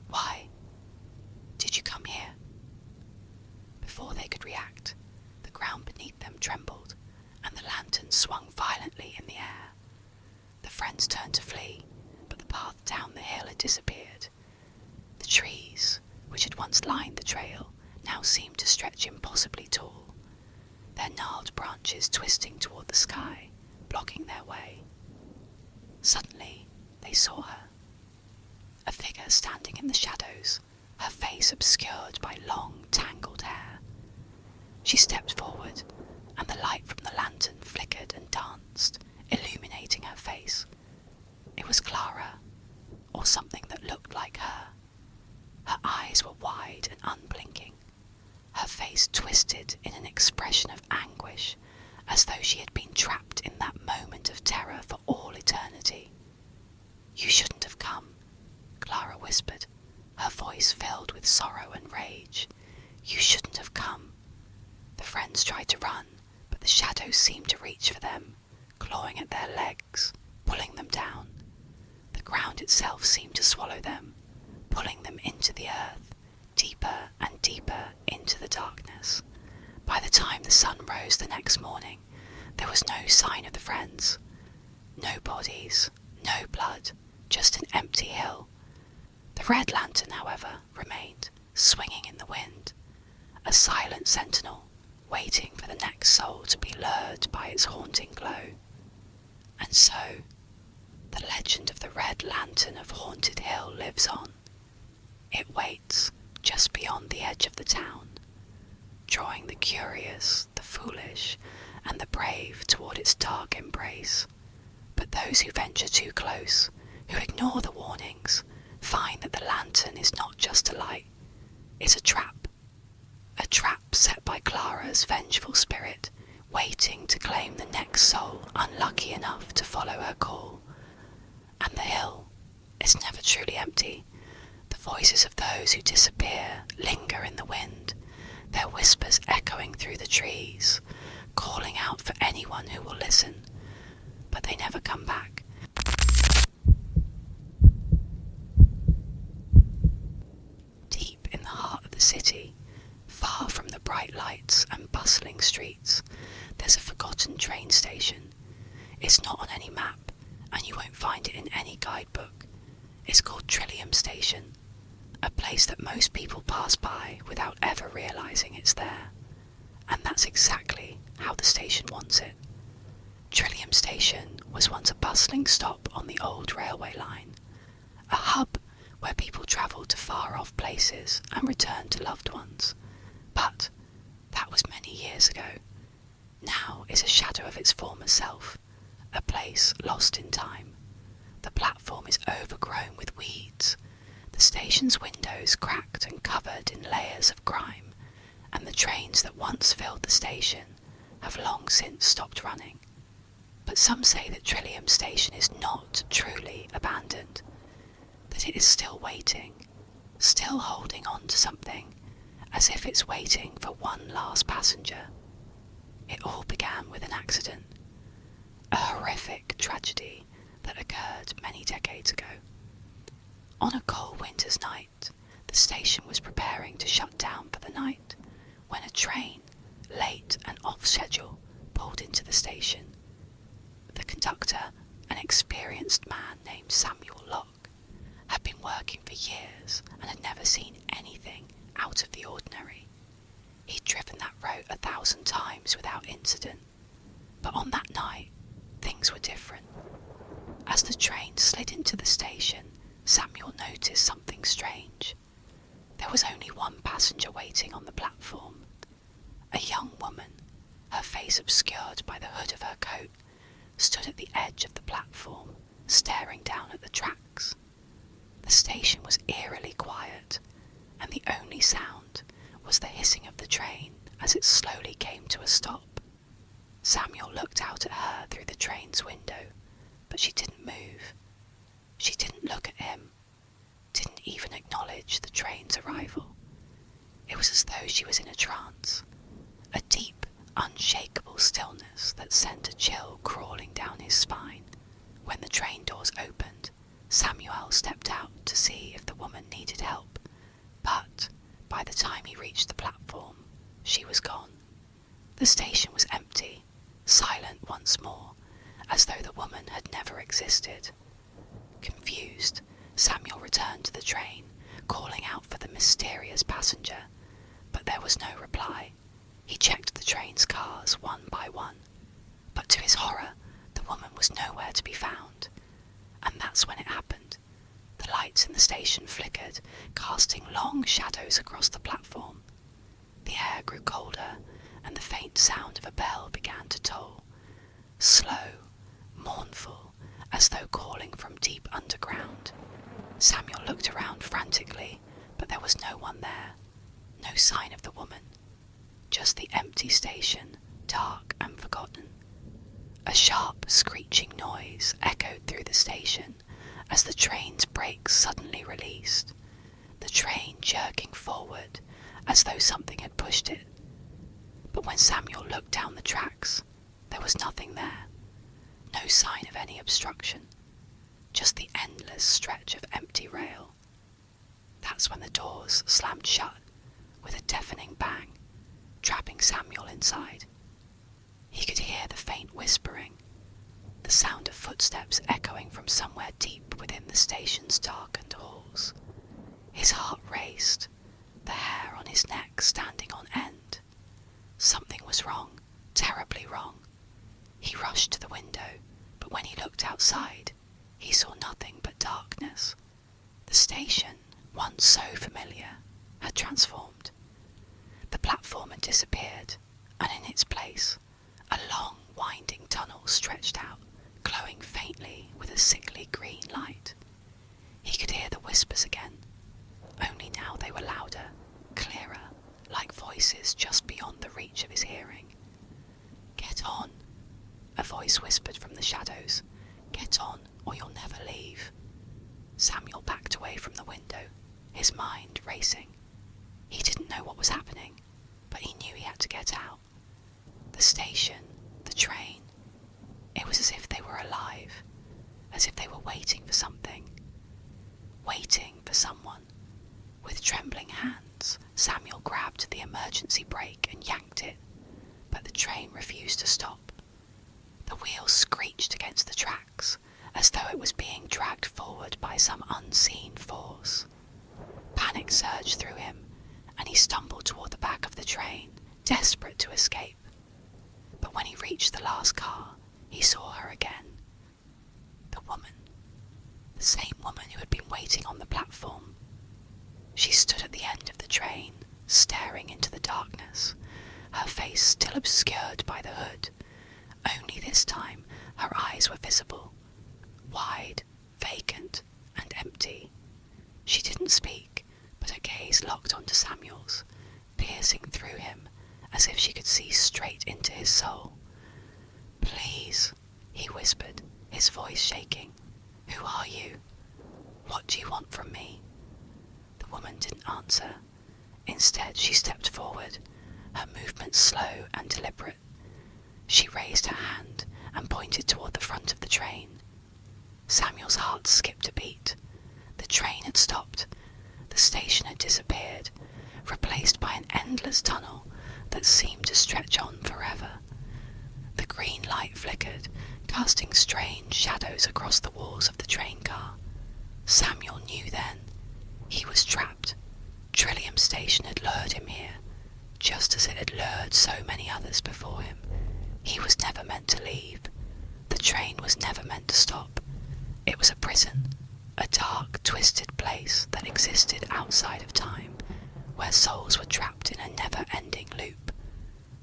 "Why did you come here?" Before they could react, the ground beneath them trembled, and the lantern swung violently in the air. The friends turned to flee, but the path down disappeared. The trees, which had once lined the trail, now seemed to stretch impossibly tall, their gnarled branches twisting toward the sky, blocking their way. Suddenly, they saw her. A figure standing in the shadows, her face obscured by long, tangled hair. She stepped forward, and the light from the lantern flickered and danced, illuminating her face. It was Clara, or something that looked like her. Her eyes were wide and unblinking, her face twisted in an expression of anguish, as though she had been trapped in that moment of terror for all eternity. "You shouldn't have come," Clara whispered, her voice filled with sorrow and rage. "You shouldn't have come." The friends tried to run, but the shadows seemed to reach for them, clawing at their legs, pulling them down. The ground itself seemed to swallow them, pulling them into the earth, deeper and deeper into the darkness. By the time the sun rose the next morning, there was no sign of the friends. No bodies, no blood, just an empty hill. The red lantern, however, remained, swinging in the wind, a silent sentinel, waiting for the next soul to be lured by its haunting glow. And so, the legend of the Red Lantern of Haunted Hill lives on. It waits just beyond the edge of the town, drawing the curious, the foolish, and the brave toward its dark embrace. But those who venture too close, who ignore the warnings, find that the lantern is not just a light, it's a trap set by Clara's vengeful spirit, waiting to claim the next soul unlucky enough to follow her call. And the hill is never truly empty. The voices of those who disappear linger in the wind, their whispers echoing through the trees, calling out for anyone who will listen, but they never come back. Deep in the heart of the city, far from the bright lights and bustling streets, there's a forgotten train station. It's not on any map, and you won't find it in any guidebook. It's called Trillium Station, a place that most people pass by without ever realising it's there. And that's exactly how the station wants it. Trillium Station was once a bustling stop on the old railway line, a hub where people travelled to far-off places and returned to loved ones. But that was many years ago. Now is a shadow of its former self, a place lost in time. The platform is overgrown with weeds, the station's windows cracked and covered in layers of grime, and the trains that once filled the station have long since stopped running. But some say that Trillium Station is not truly abandoned, that it is still waiting, still holding on to something, as if it's waiting for one last passenger. It all began with an accident, a horrific tragedy that occurred many decades ago. On a cold winter's night, the station was preparing to shut down for the night when a train, late and off schedule, pulled into the station. The conductor, an experienced man named Samuel Locke, had been working for years and had never seen anything out of the ordinary. He'd driven that route 1,000 times without incident, but on that night, things were different. As the train slid into the station, Samuel noticed something strange. There was only one passenger waiting on the platform. A young woman, her face obscured by the hood of her coat, stood at the edge of the platform, staring down at the tracks. The station was eerily quiet, and the only sound was the hissing of the train as it slowly came to a stop. Samuel looked out at her through the train's window, but she didn't move. She didn't look at him, didn't even acknowledge the train's arrival. It was as though she was in a trance, a deep, unshakable stillness that sent a chill crawling down his spine. When the train doors opened, Samuel stepped out to see if the woman needed help, but by the time he reached the platform, she was gone. The station was empty, silent once more, as though the woman had never existed. Confused, Samuel returned to the train, calling out for the mysterious passenger, but there was no reply. He checked the train's cars one by one, but to his horror, the woman was nowhere to be found. And that's when it happened. The lights in the station flickered, casting long shadows across the platform. The air grew colder, and the faint sound of a bell began to toll, slow, mournful, as though calling from deep underground. Samuel looked around frantically, but there was no one there, no sign of the woman, just the empty station, dark and forgotten. A sharp, screeching noise echoed through the station as the train's brakes suddenly released, the train jerking forward as though something had pushed it. But when Samuel looked down the tracks, there was nothing there, no sign of any obstruction, just the endless stretch of empty rail. That's when the doors slammed shut with a deafening bang, trapping Samuel inside. He could hear the faint whispering, the sound of footsteps echoing from somewhere deep within the station's darkened halls. His heart raced, the hair on his neck standing on end. Something was wrong, terribly wrong. He rushed to the window, but when he looked outside, he saw nothing but darkness. The station, once so familiar, had transformed. The platform had disappeared, and in its place, a long, winding tunnel stretched out, glowing faintly with a sickly green light. He could hear the whispers again, only now they were louder, clearer, like voices just beyond the reach of his hearing. "Get on," a voice whispered from the shadows. "Get on, or you'll never leave." Samuel backed away from the window, his mind racing. He didn't know what was happening, but he knew he had to get out. The station, the train, it was as if they were alive, as if they were waiting for something, waiting for someone. With trembling hands, Samuel grabbed the emergency brake and yanked it, but the train refused to stop. The wheels screeched against the tracks, as though it was being dragged forward by some unseen force. Panic surged through him, and he stumbled toward the back of the train, desperate to escape. But when he reached the last car, he saw her again. The woman. The same woman who had been waiting on the platform. She stood at the end of the train, staring into the darkness, her face still obscured by the hood. Only this time her eyes were visible, wide, vacant, and empty. She didn't speak, but her gaze locked onto Samuel's, piercing through him as if she could see straight into his soul. "Please," he whispered, his voice shaking. "Who are you? What do you want from me?" The woman didn't answer. Instead, she stepped forward, her movements slow and deliberate. She raised her hand and pointed toward the front of the train. Samuel's heart skipped a beat. The train had stopped. The station had disappeared, replaced by an endless tunnel that seemed to stretch on forever. The green light flickered, casting strange shadows across the walls of the train car. Samuel knew then. He was trapped. Trillium Station had lured him here, just as it had lured so many others before him. He was never meant to leave. The train was never meant to stop. It was a prison, a dark, twisted place that existed outside of time, where souls were trapped in a never-ending loop.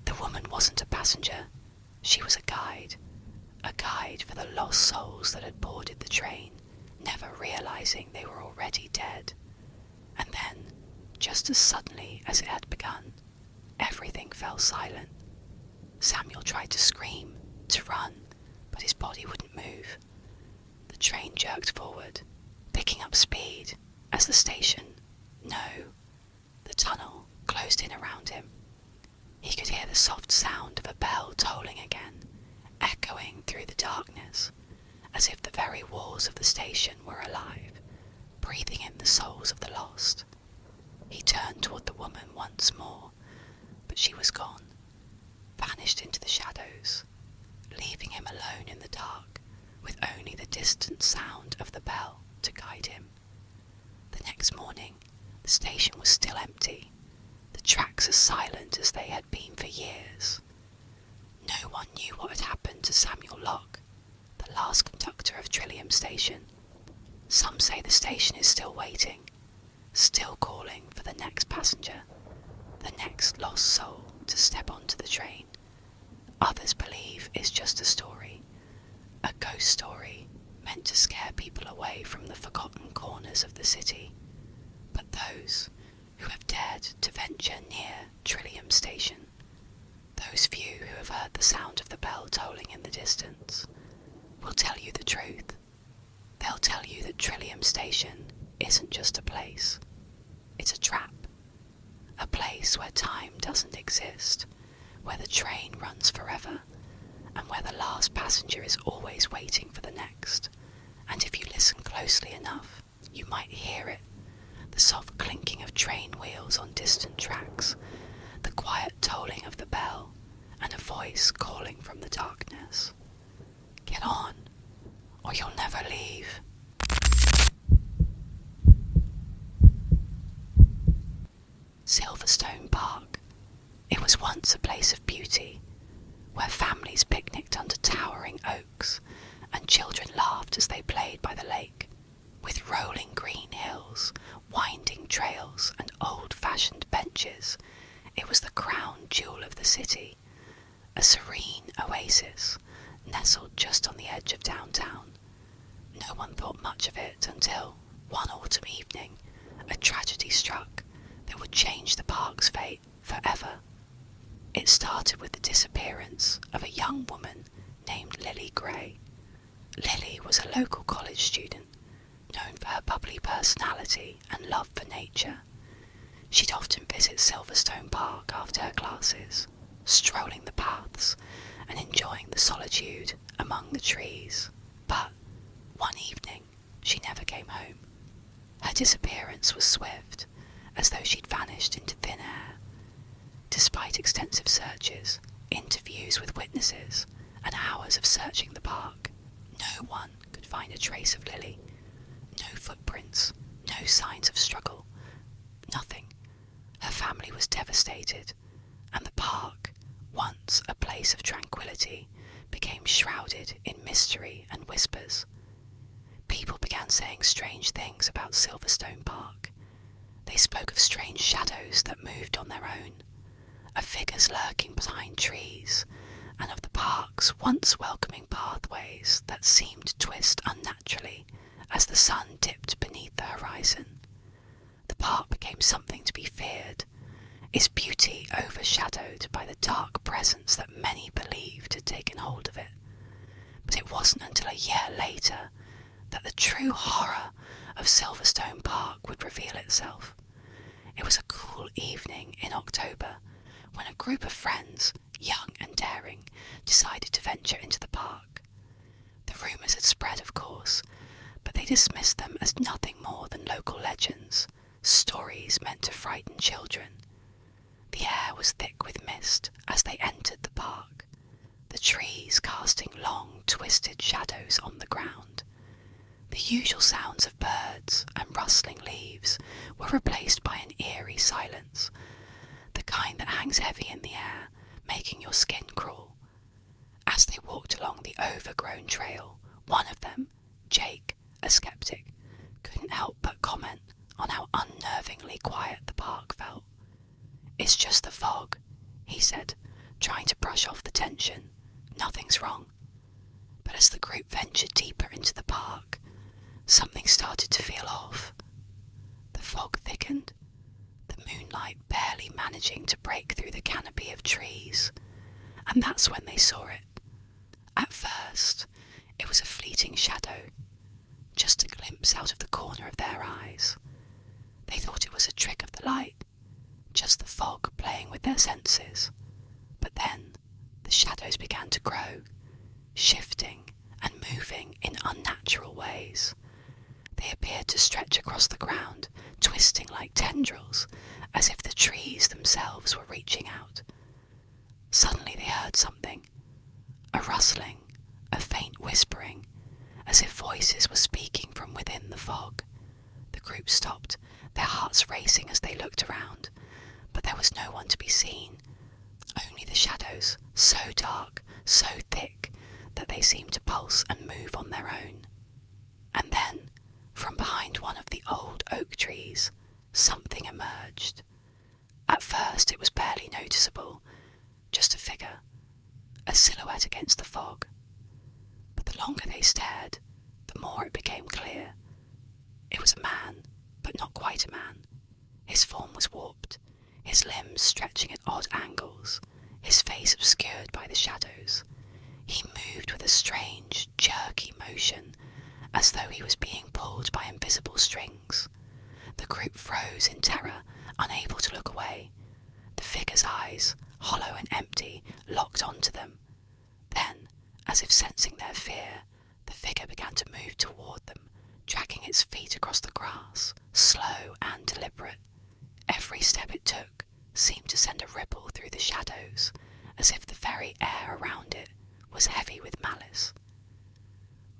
The woman wasn't a passenger. She was a guide for the lost souls that had boarded the train, never realizing they were already dead. And then, just as suddenly as it had begun, everything fell silent. Samuel tried to scream, to run, but his body wouldn't move. The train jerked forward, picking up speed as the station, the tunnel, closed in around him. He could hear the soft sound of a bell tolling again, echoing through the darkness, as if the very walls of the station were alive, breathing in the souls of the lost. He turned toward the woman once more, but she was gone, vanished into the shadows, leaving him alone in the dark, with only the distant sound of the bell to guide him. The station was still empty, the tracks as silent as they had been for years. No one knew what had happened to Samuel Locke, the last conductor of Trillium Station. Some say the station is still waiting, still calling for the next passenger, the next lost soul to step onto the train. Others believe it's just a story, a ghost story meant to scare people away from the forgotten corners of the city. But those who have dared to venture near Trillium Station, those few who have heard the sound of the bell tolling in the distance, will tell you the truth. They'll tell you that Trillium Station isn't just a place, it's a trap. A place where time doesn't exist, where the train runs forever, and where the last passenger is always waiting for the next. And if you listen closely enough, you might hear it. The soft clinking of train wheels on distant tracks, the quiet tolling of the bell, and a voice calling from the darkness. Get on, or you'll never leave. Silverstone Park. It was once a place of beauty, where families picnicked under towering oaks, and children laughed as they played by the lake. With rolling green hills, winding trails, and old-fashioned benches, it was the crown jewel of the city, a serene oasis nestled just on the edge of downtown. No one thought much of it until, one autumn evening, a tragedy struck that would change the park's fate forever. It started with the disappearance of a young woman named Lily Gray. Lily was a local college student, known for her bubbly personality and love for nature. She'd often visit Silverstone Park after her classes, strolling the paths and enjoying the solitude among the trees. But one evening, she never came home. Her disappearance was swift, as though she'd vanished into thin air. Despite extensive searches, interviews with witnesses, and hours of searching the park, no one could find a trace of Lily. No footprints, no signs of struggle, nothing. Her family was devastated, and the park, once a place of tranquility, became shrouded in mystery and whispers. People began saying strange things about Silverstone Park. They spoke of strange shadows that moved on their own, of figures lurking behind trees, and of the park's once welcoming pathways that seemed to twist unnaturally as the sun dipped beneath the horizon. The park became something to be feared, its beauty overshadowed by the dark presence that many believed had taken hold of it. But it wasn't until a year later that the true horror of Silverstone Park would reveal itself. It was a cool evening in October when a group of friends, young and daring, decided to venture into the park. The rumours had spread, of course, but they dismissed them as nothing more than local legends, stories meant to frighten children. The air was thick with mist as they entered the park, the trees casting long, twisted shadows on the ground. The usual sounds of birds and rustling leaves were replaced by an eerie silence, the kind that hangs heavy in the air, making your skin crawl. As they walked along the overgrown trail, one of them, Jake, a skeptic, couldn't help but comment on how unnervingly quiet the park felt. "It's just the fog," he said, trying to brush off the tension. "Nothing's wrong." But as the group ventured deeper into the park, something started to feel off. The fog thickened, the moonlight barely managing to break through the canopy of trees, and that's when they saw it. At first, it was a fleeting shadow, just a glimpse out of the corner of their eyes. They thought it was a trick of the light, just the fog playing with their senses. But then, the shadows began to grow, shifting and moving in unnatural ways. They appeared to stretch across the ground, twisting like tendrils, as if the trees themselves were reaching out. Suddenly they heard something, a rustling, a faint whispering, as if voices were speaking from within the fog. The group stopped, their hearts racing as they looked around, but there was no one to be seen, only the shadows, so dark, so thick, that they seemed to pulse and move on their own. And then, from behind one of the old oak trees, something emerged. At first it was barely noticeable, just a figure, a silhouette against the fog. But the longer they stared, the more it became clear. It was a man, but not quite a man. His form was warped, his limbs stretching at odd angles, his face obscured by the shadows. He moved with a strange, jerky motion, as though he was being pulled by invisible strings. The group froze in terror, unable to look away. The figure's eyes, hollow and empty, locked onto them. Then, as if sensing their fear, the figure began to move toward them, dragging its feet across the grass, slow and deliberate. Every step it took seemed to send a ripple through the shadows, as if the very air around it was heavy with malice.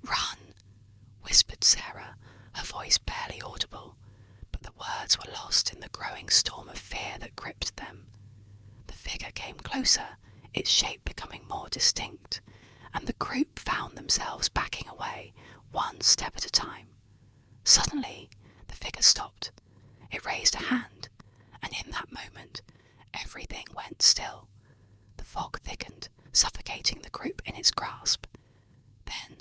"Run," whispered Sarah, her voice barely audible, but the words were lost in the growing storm of fear that gripped them. The figure came closer, its shape becoming more distinct, and the group found themselves backing away, one step at a time. Suddenly, the figure stopped. It raised a hand, and in that moment, everything went still. The fog thickened, suffocating the group in its grasp. Then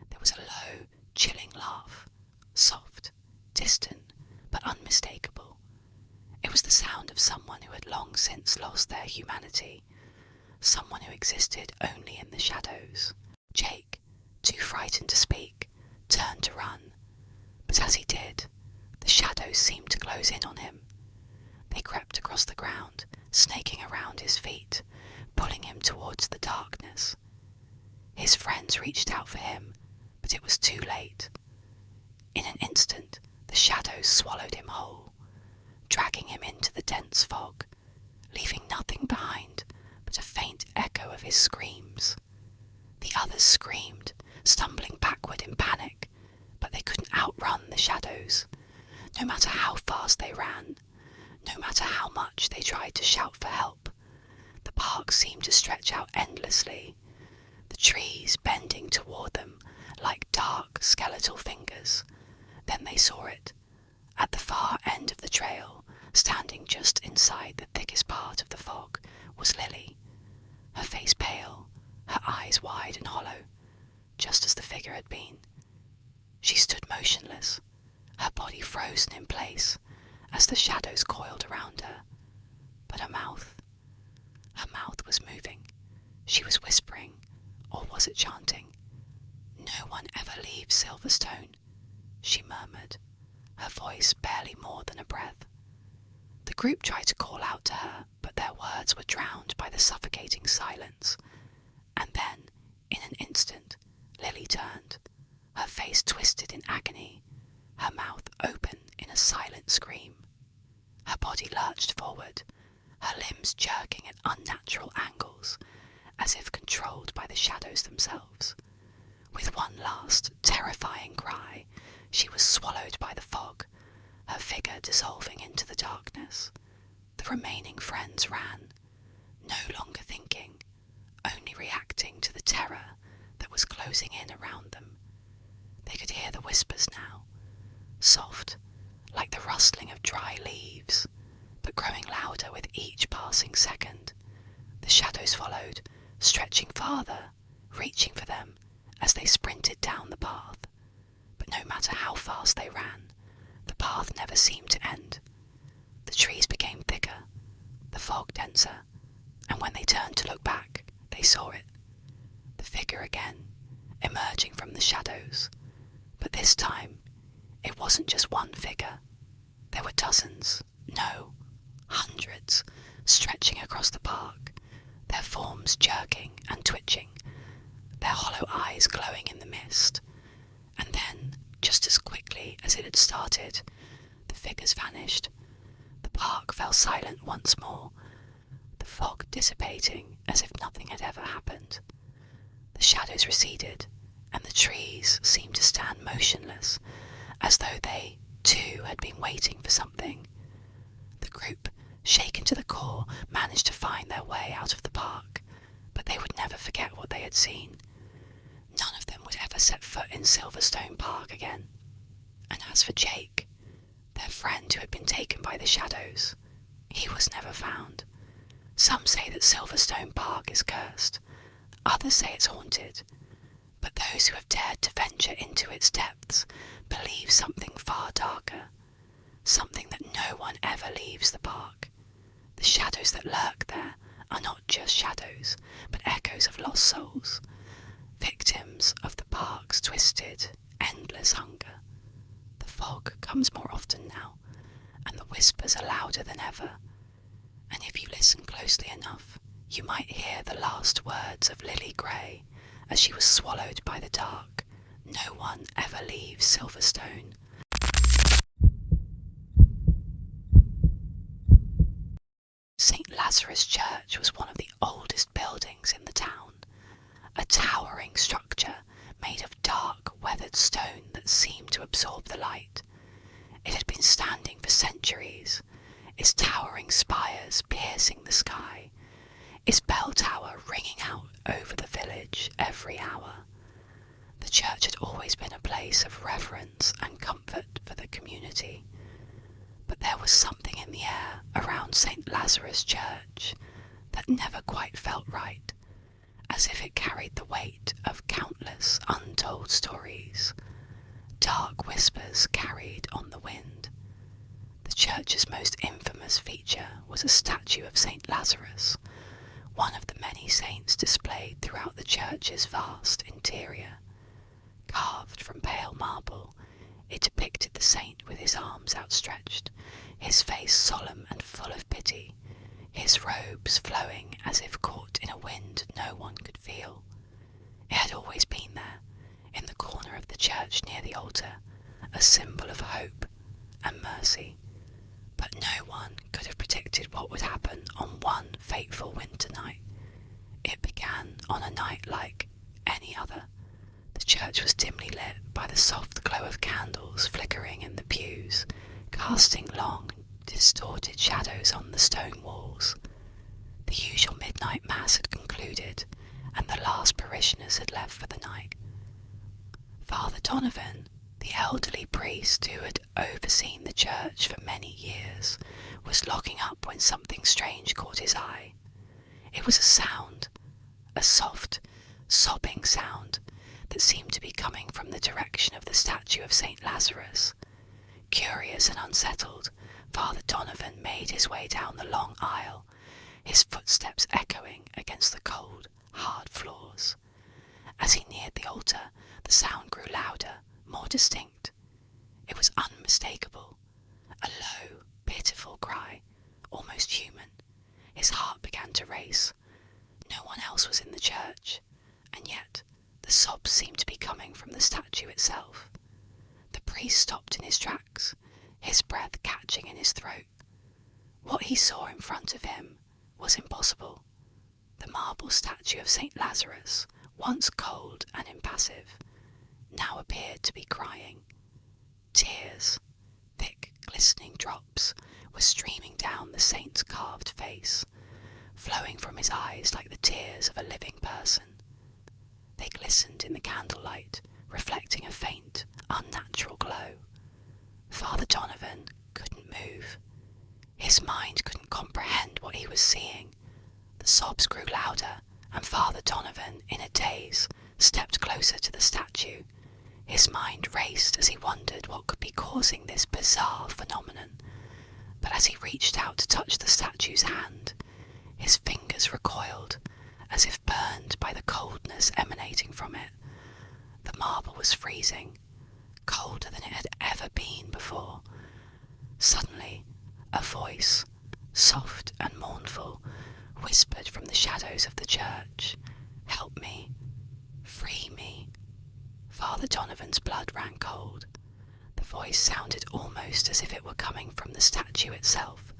there was a low, chilling laugh, soft, distant, but unmistakable. It was the sound of someone who had long since lost their humanity, someone who existed only in the shadows. Jake, too frightened to speak, turned to run, but as he did, the shadows seemed to close in on him. They crept across the ground, snaking around his feet, pulling him towards the darkness. His friends reached out for him, but it was too late. In an instant, the shadows swallowed him whole, dragging him into the dense fog, leaving nothing behind but a faint echo of his screams. The others screamed, stumbling backward in panic, but they couldn't outrun the shadows. No matter how fast they ran, no matter how much they tried to shout for help, the park seemed to stretch out endlessly, the trees bending toward them like dark skeletal fingers. Then they saw it. At the far end of the trail, standing just inside the thickest part of the fog, was Lily, her face pale, her eyes wide and hollow, just as the figure had been. She stood motionless, her body frozen in place as the shadows coiled around her. But her mouth was moving. She was whispering, or was it chanting? "No one ever leaves Silverstone," she murmured, her voice barely more than a breath. The group tried to call out to her, but their words were drowned by the suffocating silence. And then, in an instant, Lily turned, her face twisted in agony, her mouth open in a silent scream. Her body lurched forward, her limbs jerking at unnatural angles, as if controlled by the shadows themselves. With one last, terrifying cry, she was swallowed by the fog, her figure dissolving into the darkness. The remaining friends ran, no longer thinking, only reacting to the terror that was closing in around them. They could hear the whispers now, soft, like the rustling of dry leaves, but growing louder with each passing second. The shadows followed, stretching farther, reaching for them as they sprinted down the path. But no matter how fast they ran, the path never seemed to end. The trees became thicker, the fog denser, and when they turned to look back, they saw it. The figure again, emerging from the shadows. But this time, it wasn't just one figure. There were dozens, no, hundreds, stretching across the park, their forms jerking and twitching, their hollow eyes glowing in the mist. And then, just as quickly as it had started, the figures vanished. The park fell silent once more, the fog dissipating as if nothing had ever happened. The shadows receded, and the trees seemed to stand motionless, as though they, too, had been waiting for something. The group, shaken to the core, managed to find their way out of the park, but they would never forget what they had seen. None of them would ever set foot in Silverstone Park again. And as for Jake, their friend who had been taken by the shadows, he was never found. Some say that Silverstone Park is cursed, others say it's haunted, but those who have dared to venture into its depths believe something far darker, something that no one ever leaves the park. The shadows that lurk there are not just shadows, but echoes of lost souls, victims of the park's twisted, endless hunger. The fog comes more often now, and the whispers are louder than ever. And if you listen closely enough, you might hear the last words of Lily Grey as she was swallowed by the dark. No one ever leaves Silverstone. St. Lazarus Church was one of the oldest buildings in the town, a towering structure made of dark, weathered stone that seemed to absorb the light. It had been standing for centuries, its towering spires piercing the sky, its bell tower ringing out over the village every hour. The church had always been a place of reverence and comfort for the community, but there was something in the air around St. Lazarus Church that never quite felt right, as if it carried the weight of countless untold stories, dark whispers carried on the wind. The church's most infamous feature was a statue of St. Lazarus, one of the many saints displayed throughout the church's vast interior. Carved from pale marble, it depicted the saint with his arms outstretched, his face solemn and full of pity, his robes flowing as if caught in a wind no one could feel. It had always been there, in the corner of the church near the altar, a symbol of hope and mercy. But no one could have predicted what would happen on one fateful winter night. It began on a night like any other. The church was dimly lit by the soft glow of candles flickering in the pews, casting long, distorted shadows on the stone walls. The usual midnight mass had concluded, and the last parishioners had left for the night. Father Donovan, the elderly priest who had overseen the church for many years, was locking up when something strange caught his eye. It was a sound, a soft, sobbing sound that seemed to be coming from the direction of the statue of St. Lazarus. Curious and unsettled, Father Donovan made his way down the long aisle, his footsteps echoing against the cold, hard floors. As he neared the altar, the sound grew louder, more distinct. It was unmistakable, a low, pitiful cry, almost human. His heart began to race. No one else was in the church, and yet the sobs seemed to be coming from the statue itself. The priest stopped in his tracks, his breath catching in his throat. What he saw in front of him was impossible. The marble statue of St. Lazarus, once cold and impassive, now appeared to be crying. Tears, thick, glistening drops, were streaming down the saint's carved face, flowing from his eyes like the tears of a living person. They glistened in the candlelight, reflecting a faint, unnatural glow. Father Donovan couldn't move. His mind couldn't comprehend what he was seeing. The sobs grew louder, and Father Donovan, in a daze, stepped closer to the statue. His mind raced as he wondered what could be causing this bizarre phenomenon. But as he reached out to touch the statue's hand, his fingers recoiled, as if burned by the coldness emanating from it. The marble was freezing, colder than it had ever been before. Suddenly, a voice, soft and mournful, whispered from the shadows of the church, "Help me, free me." Father Donovan's blood ran cold. The voice sounded almost as if it were coming from the statue itself,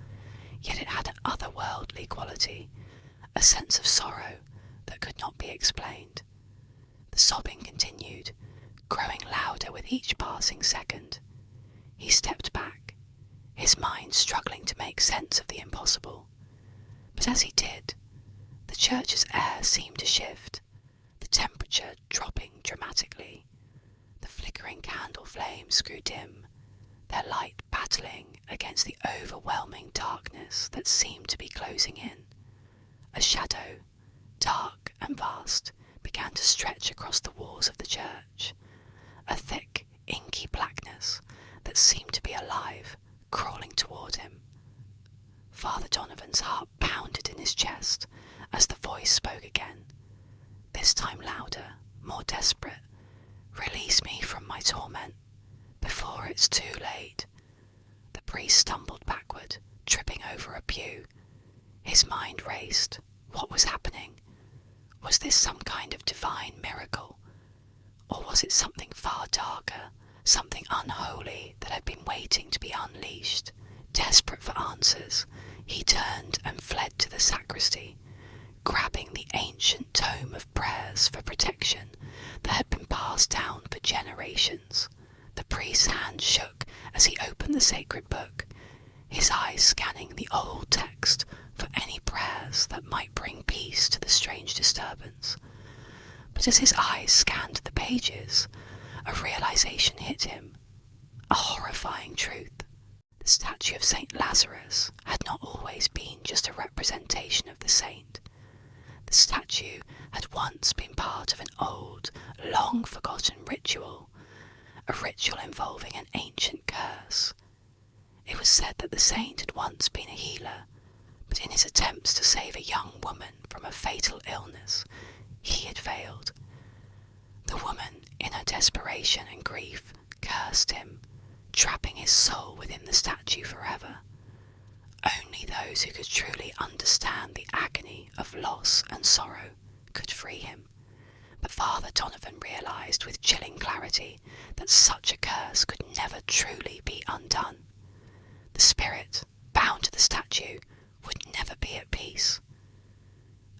yet it had an otherworldly quality, a sense of sorrow that could not be explained. The sobbing continued, growing louder with each passing second. He stepped back, mind struggling to make sense of the impossible. But as he did, the church's air seemed to shift, the temperature dropping dramatically. The flickering candle flames grew dim, their light battling against the overwhelming darkness that seemed to be closing in. A shadow, dark and vast, began to stretch across the walls of the church, a thick, inky blackness that seemed to be alive, crawling toward him. Father Donovan's heart pounded in his chest as the voice spoke again, this time louder, more desperate. "Release me from my torment, before it's too late." The priest stumbled backward, tripping over a pew. His mind raced. What was happening? Was this some kind of divine miracle? Or was it something far darker, something unholy that had been waiting to be unleashed? Desperate for answers, he turned and fled to the sacristy, grabbing the ancient tome of prayers for protection that had been passed down for generations. The priest's hand shook as he opened the sacred book, his eyes scanning the old text for any prayers that might bring peace to the strange disturbance. But as his eyes scanned the pages, a realization hit him, a horrifying truth. The statue of St. Lazarus had not always been just a representation of the saint. The statue had once been part of an old, long-forgotten ritual, a ritual involving an ancient curse. It was said that the saint had once been a healer, but in his attempts to save a young woman from a fatal illness, he had failed. The woman, in her desperation and grief, cursed him, trapping his soul within the statue forever. Only those who could truly understand the agony of loss and sorrow could free him. But Father Donovan realized with chilling clarity that such a curse could never truly be undone. The spirit, bound to the statue, would never be at peace.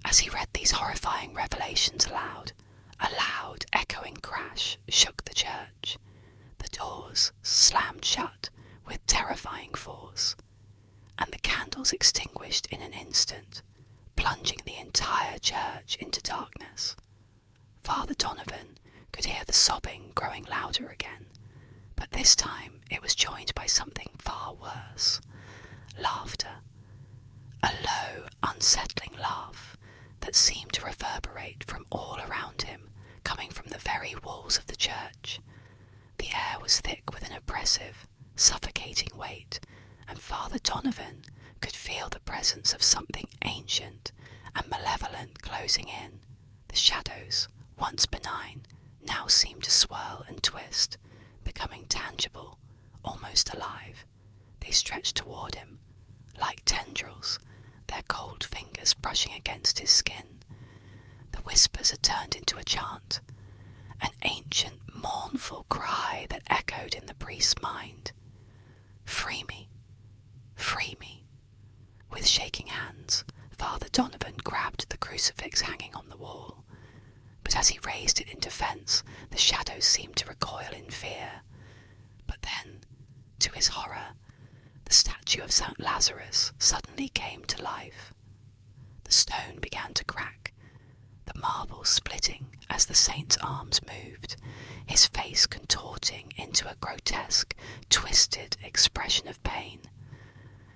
As he read these horrifying revelations aloud, a loud, echoing crash shook the church. The doors slammed shut with terrifying force, and the candles extinguished in an instant, plunging the entire church into darkness. Father Donovan could hear the sobbing growing louder again, but this time it was joined by something far worse. Laughter. A low, unsettling laugh that seemed to reverberate from all around him, coming from the very walls of the church. The air was thick with an oppressive, suffocating weight, and Father Donovan could feel the presence of something ancient and malevolent closing in. The shadows, once benign, now seemed to swirl and twist, becoming tangible, almost alive. They stretched toward him, like tendrils, their cold fingers brushing against his skin. The whispers had turned into a chant, an ancient, mournful cry that echoed in the priest's mind. "Free me, free me." With shaking hands, Father Donovan grabbed the crucifix hanging on the wall, but as he raised it in defense, the shadows seemed to recoil in fear. But then, to his horror, the statue of St. Lazarus suddenly came to life. The stone began to crack, the marble splitting as the saint's arms moved, his face contorting into a grotesque, twisted expression of pain.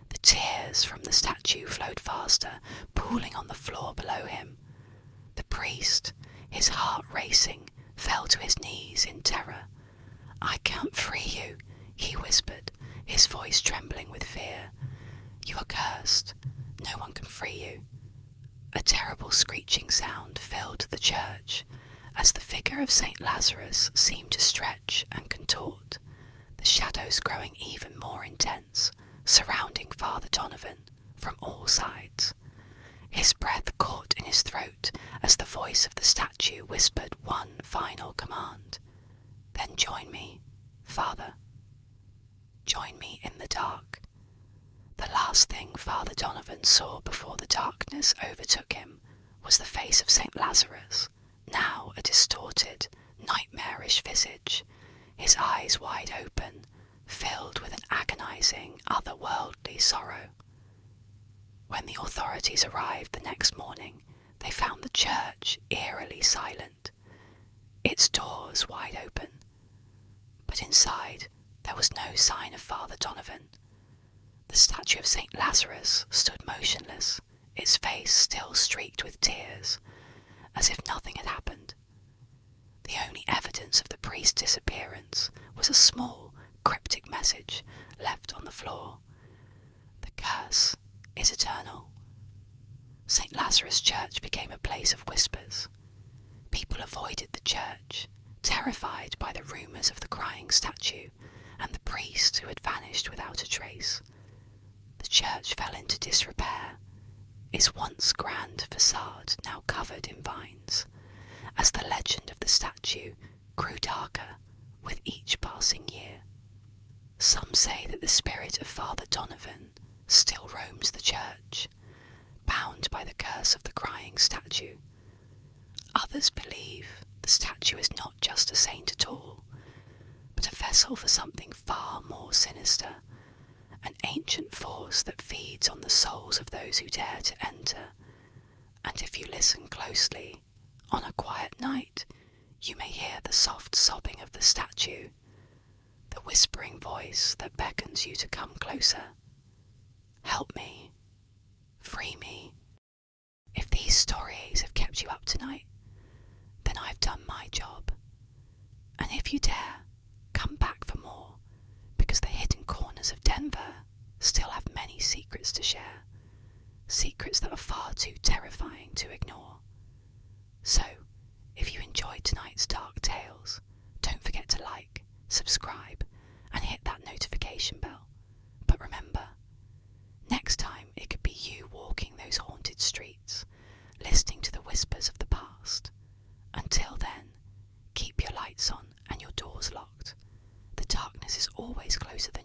The tears from the statue flowed faster, pooling on the floor below him. The priest, his heart racing, fell to his knees in terror. "I can't free you," he whispered, his voice trembling with fear. "You are cursed. No one can free you." A terrible screeching sound filled the church as the figure of St. Lazarus seemed to stretch and contort, the shadows growing even more intense, surrounding Father Donovan from all sides. His breath caught in his throat as the voice of the statue whispered one final command. "Then join me, Father. Join me in the dark." The last thing Father Donovan saw before the darkness overtook him was the face of St. Lazarus, now a distorted, nightmarish visage, his eyes wide open, filled with an agonizing, otherworldly sorrow. When the authorities arrived the next morning, they found the church eerily silent, its doors wide open. But inside, there was no sign of Father Donovan. The statue of St. Lazarus stood motionless, its face still streaked with tears, as if nothing had happened. The only evidence of the priest's disappearance was a small, cryptic message left on the floor. The curse is eternal. St. Lazarus Church became a place of whispers. People avoided the church, terrified by the rumours of the crying statue and the priest who had vanished without a trace. The church fell into disrepair, its once grand facade now covered in vines, as the legend of the statue grew darker with each passing year. Some say that the spirit of Father Donovan still roams the church, bound by the curse of the crying statue. Others believe the statue is not just a saint at all, but a vessel for something far more sinister, an ancient force that feeds on the souls of those who dare to enter. And if you listen closely, on a quiet night, you may hear the soft sobbing of the statue, the whispering voice that beckons you to come closer. Help me. Free me. If these stories have kept you up tonight, then I've done my job. And if you dare, come back for more, because the hidden corners of Denver still have many secrets to share, secrets that are far too terrifying to ignore. So, if you enjoyed tonight's Dark Tales, don't forget to like, subscribe, and hit that notification bell. But remember, next time it could be you walking those haunted streets, listening to the whispers of the past. Until then, keep your lights on and your doors locked. The darkness is always closer than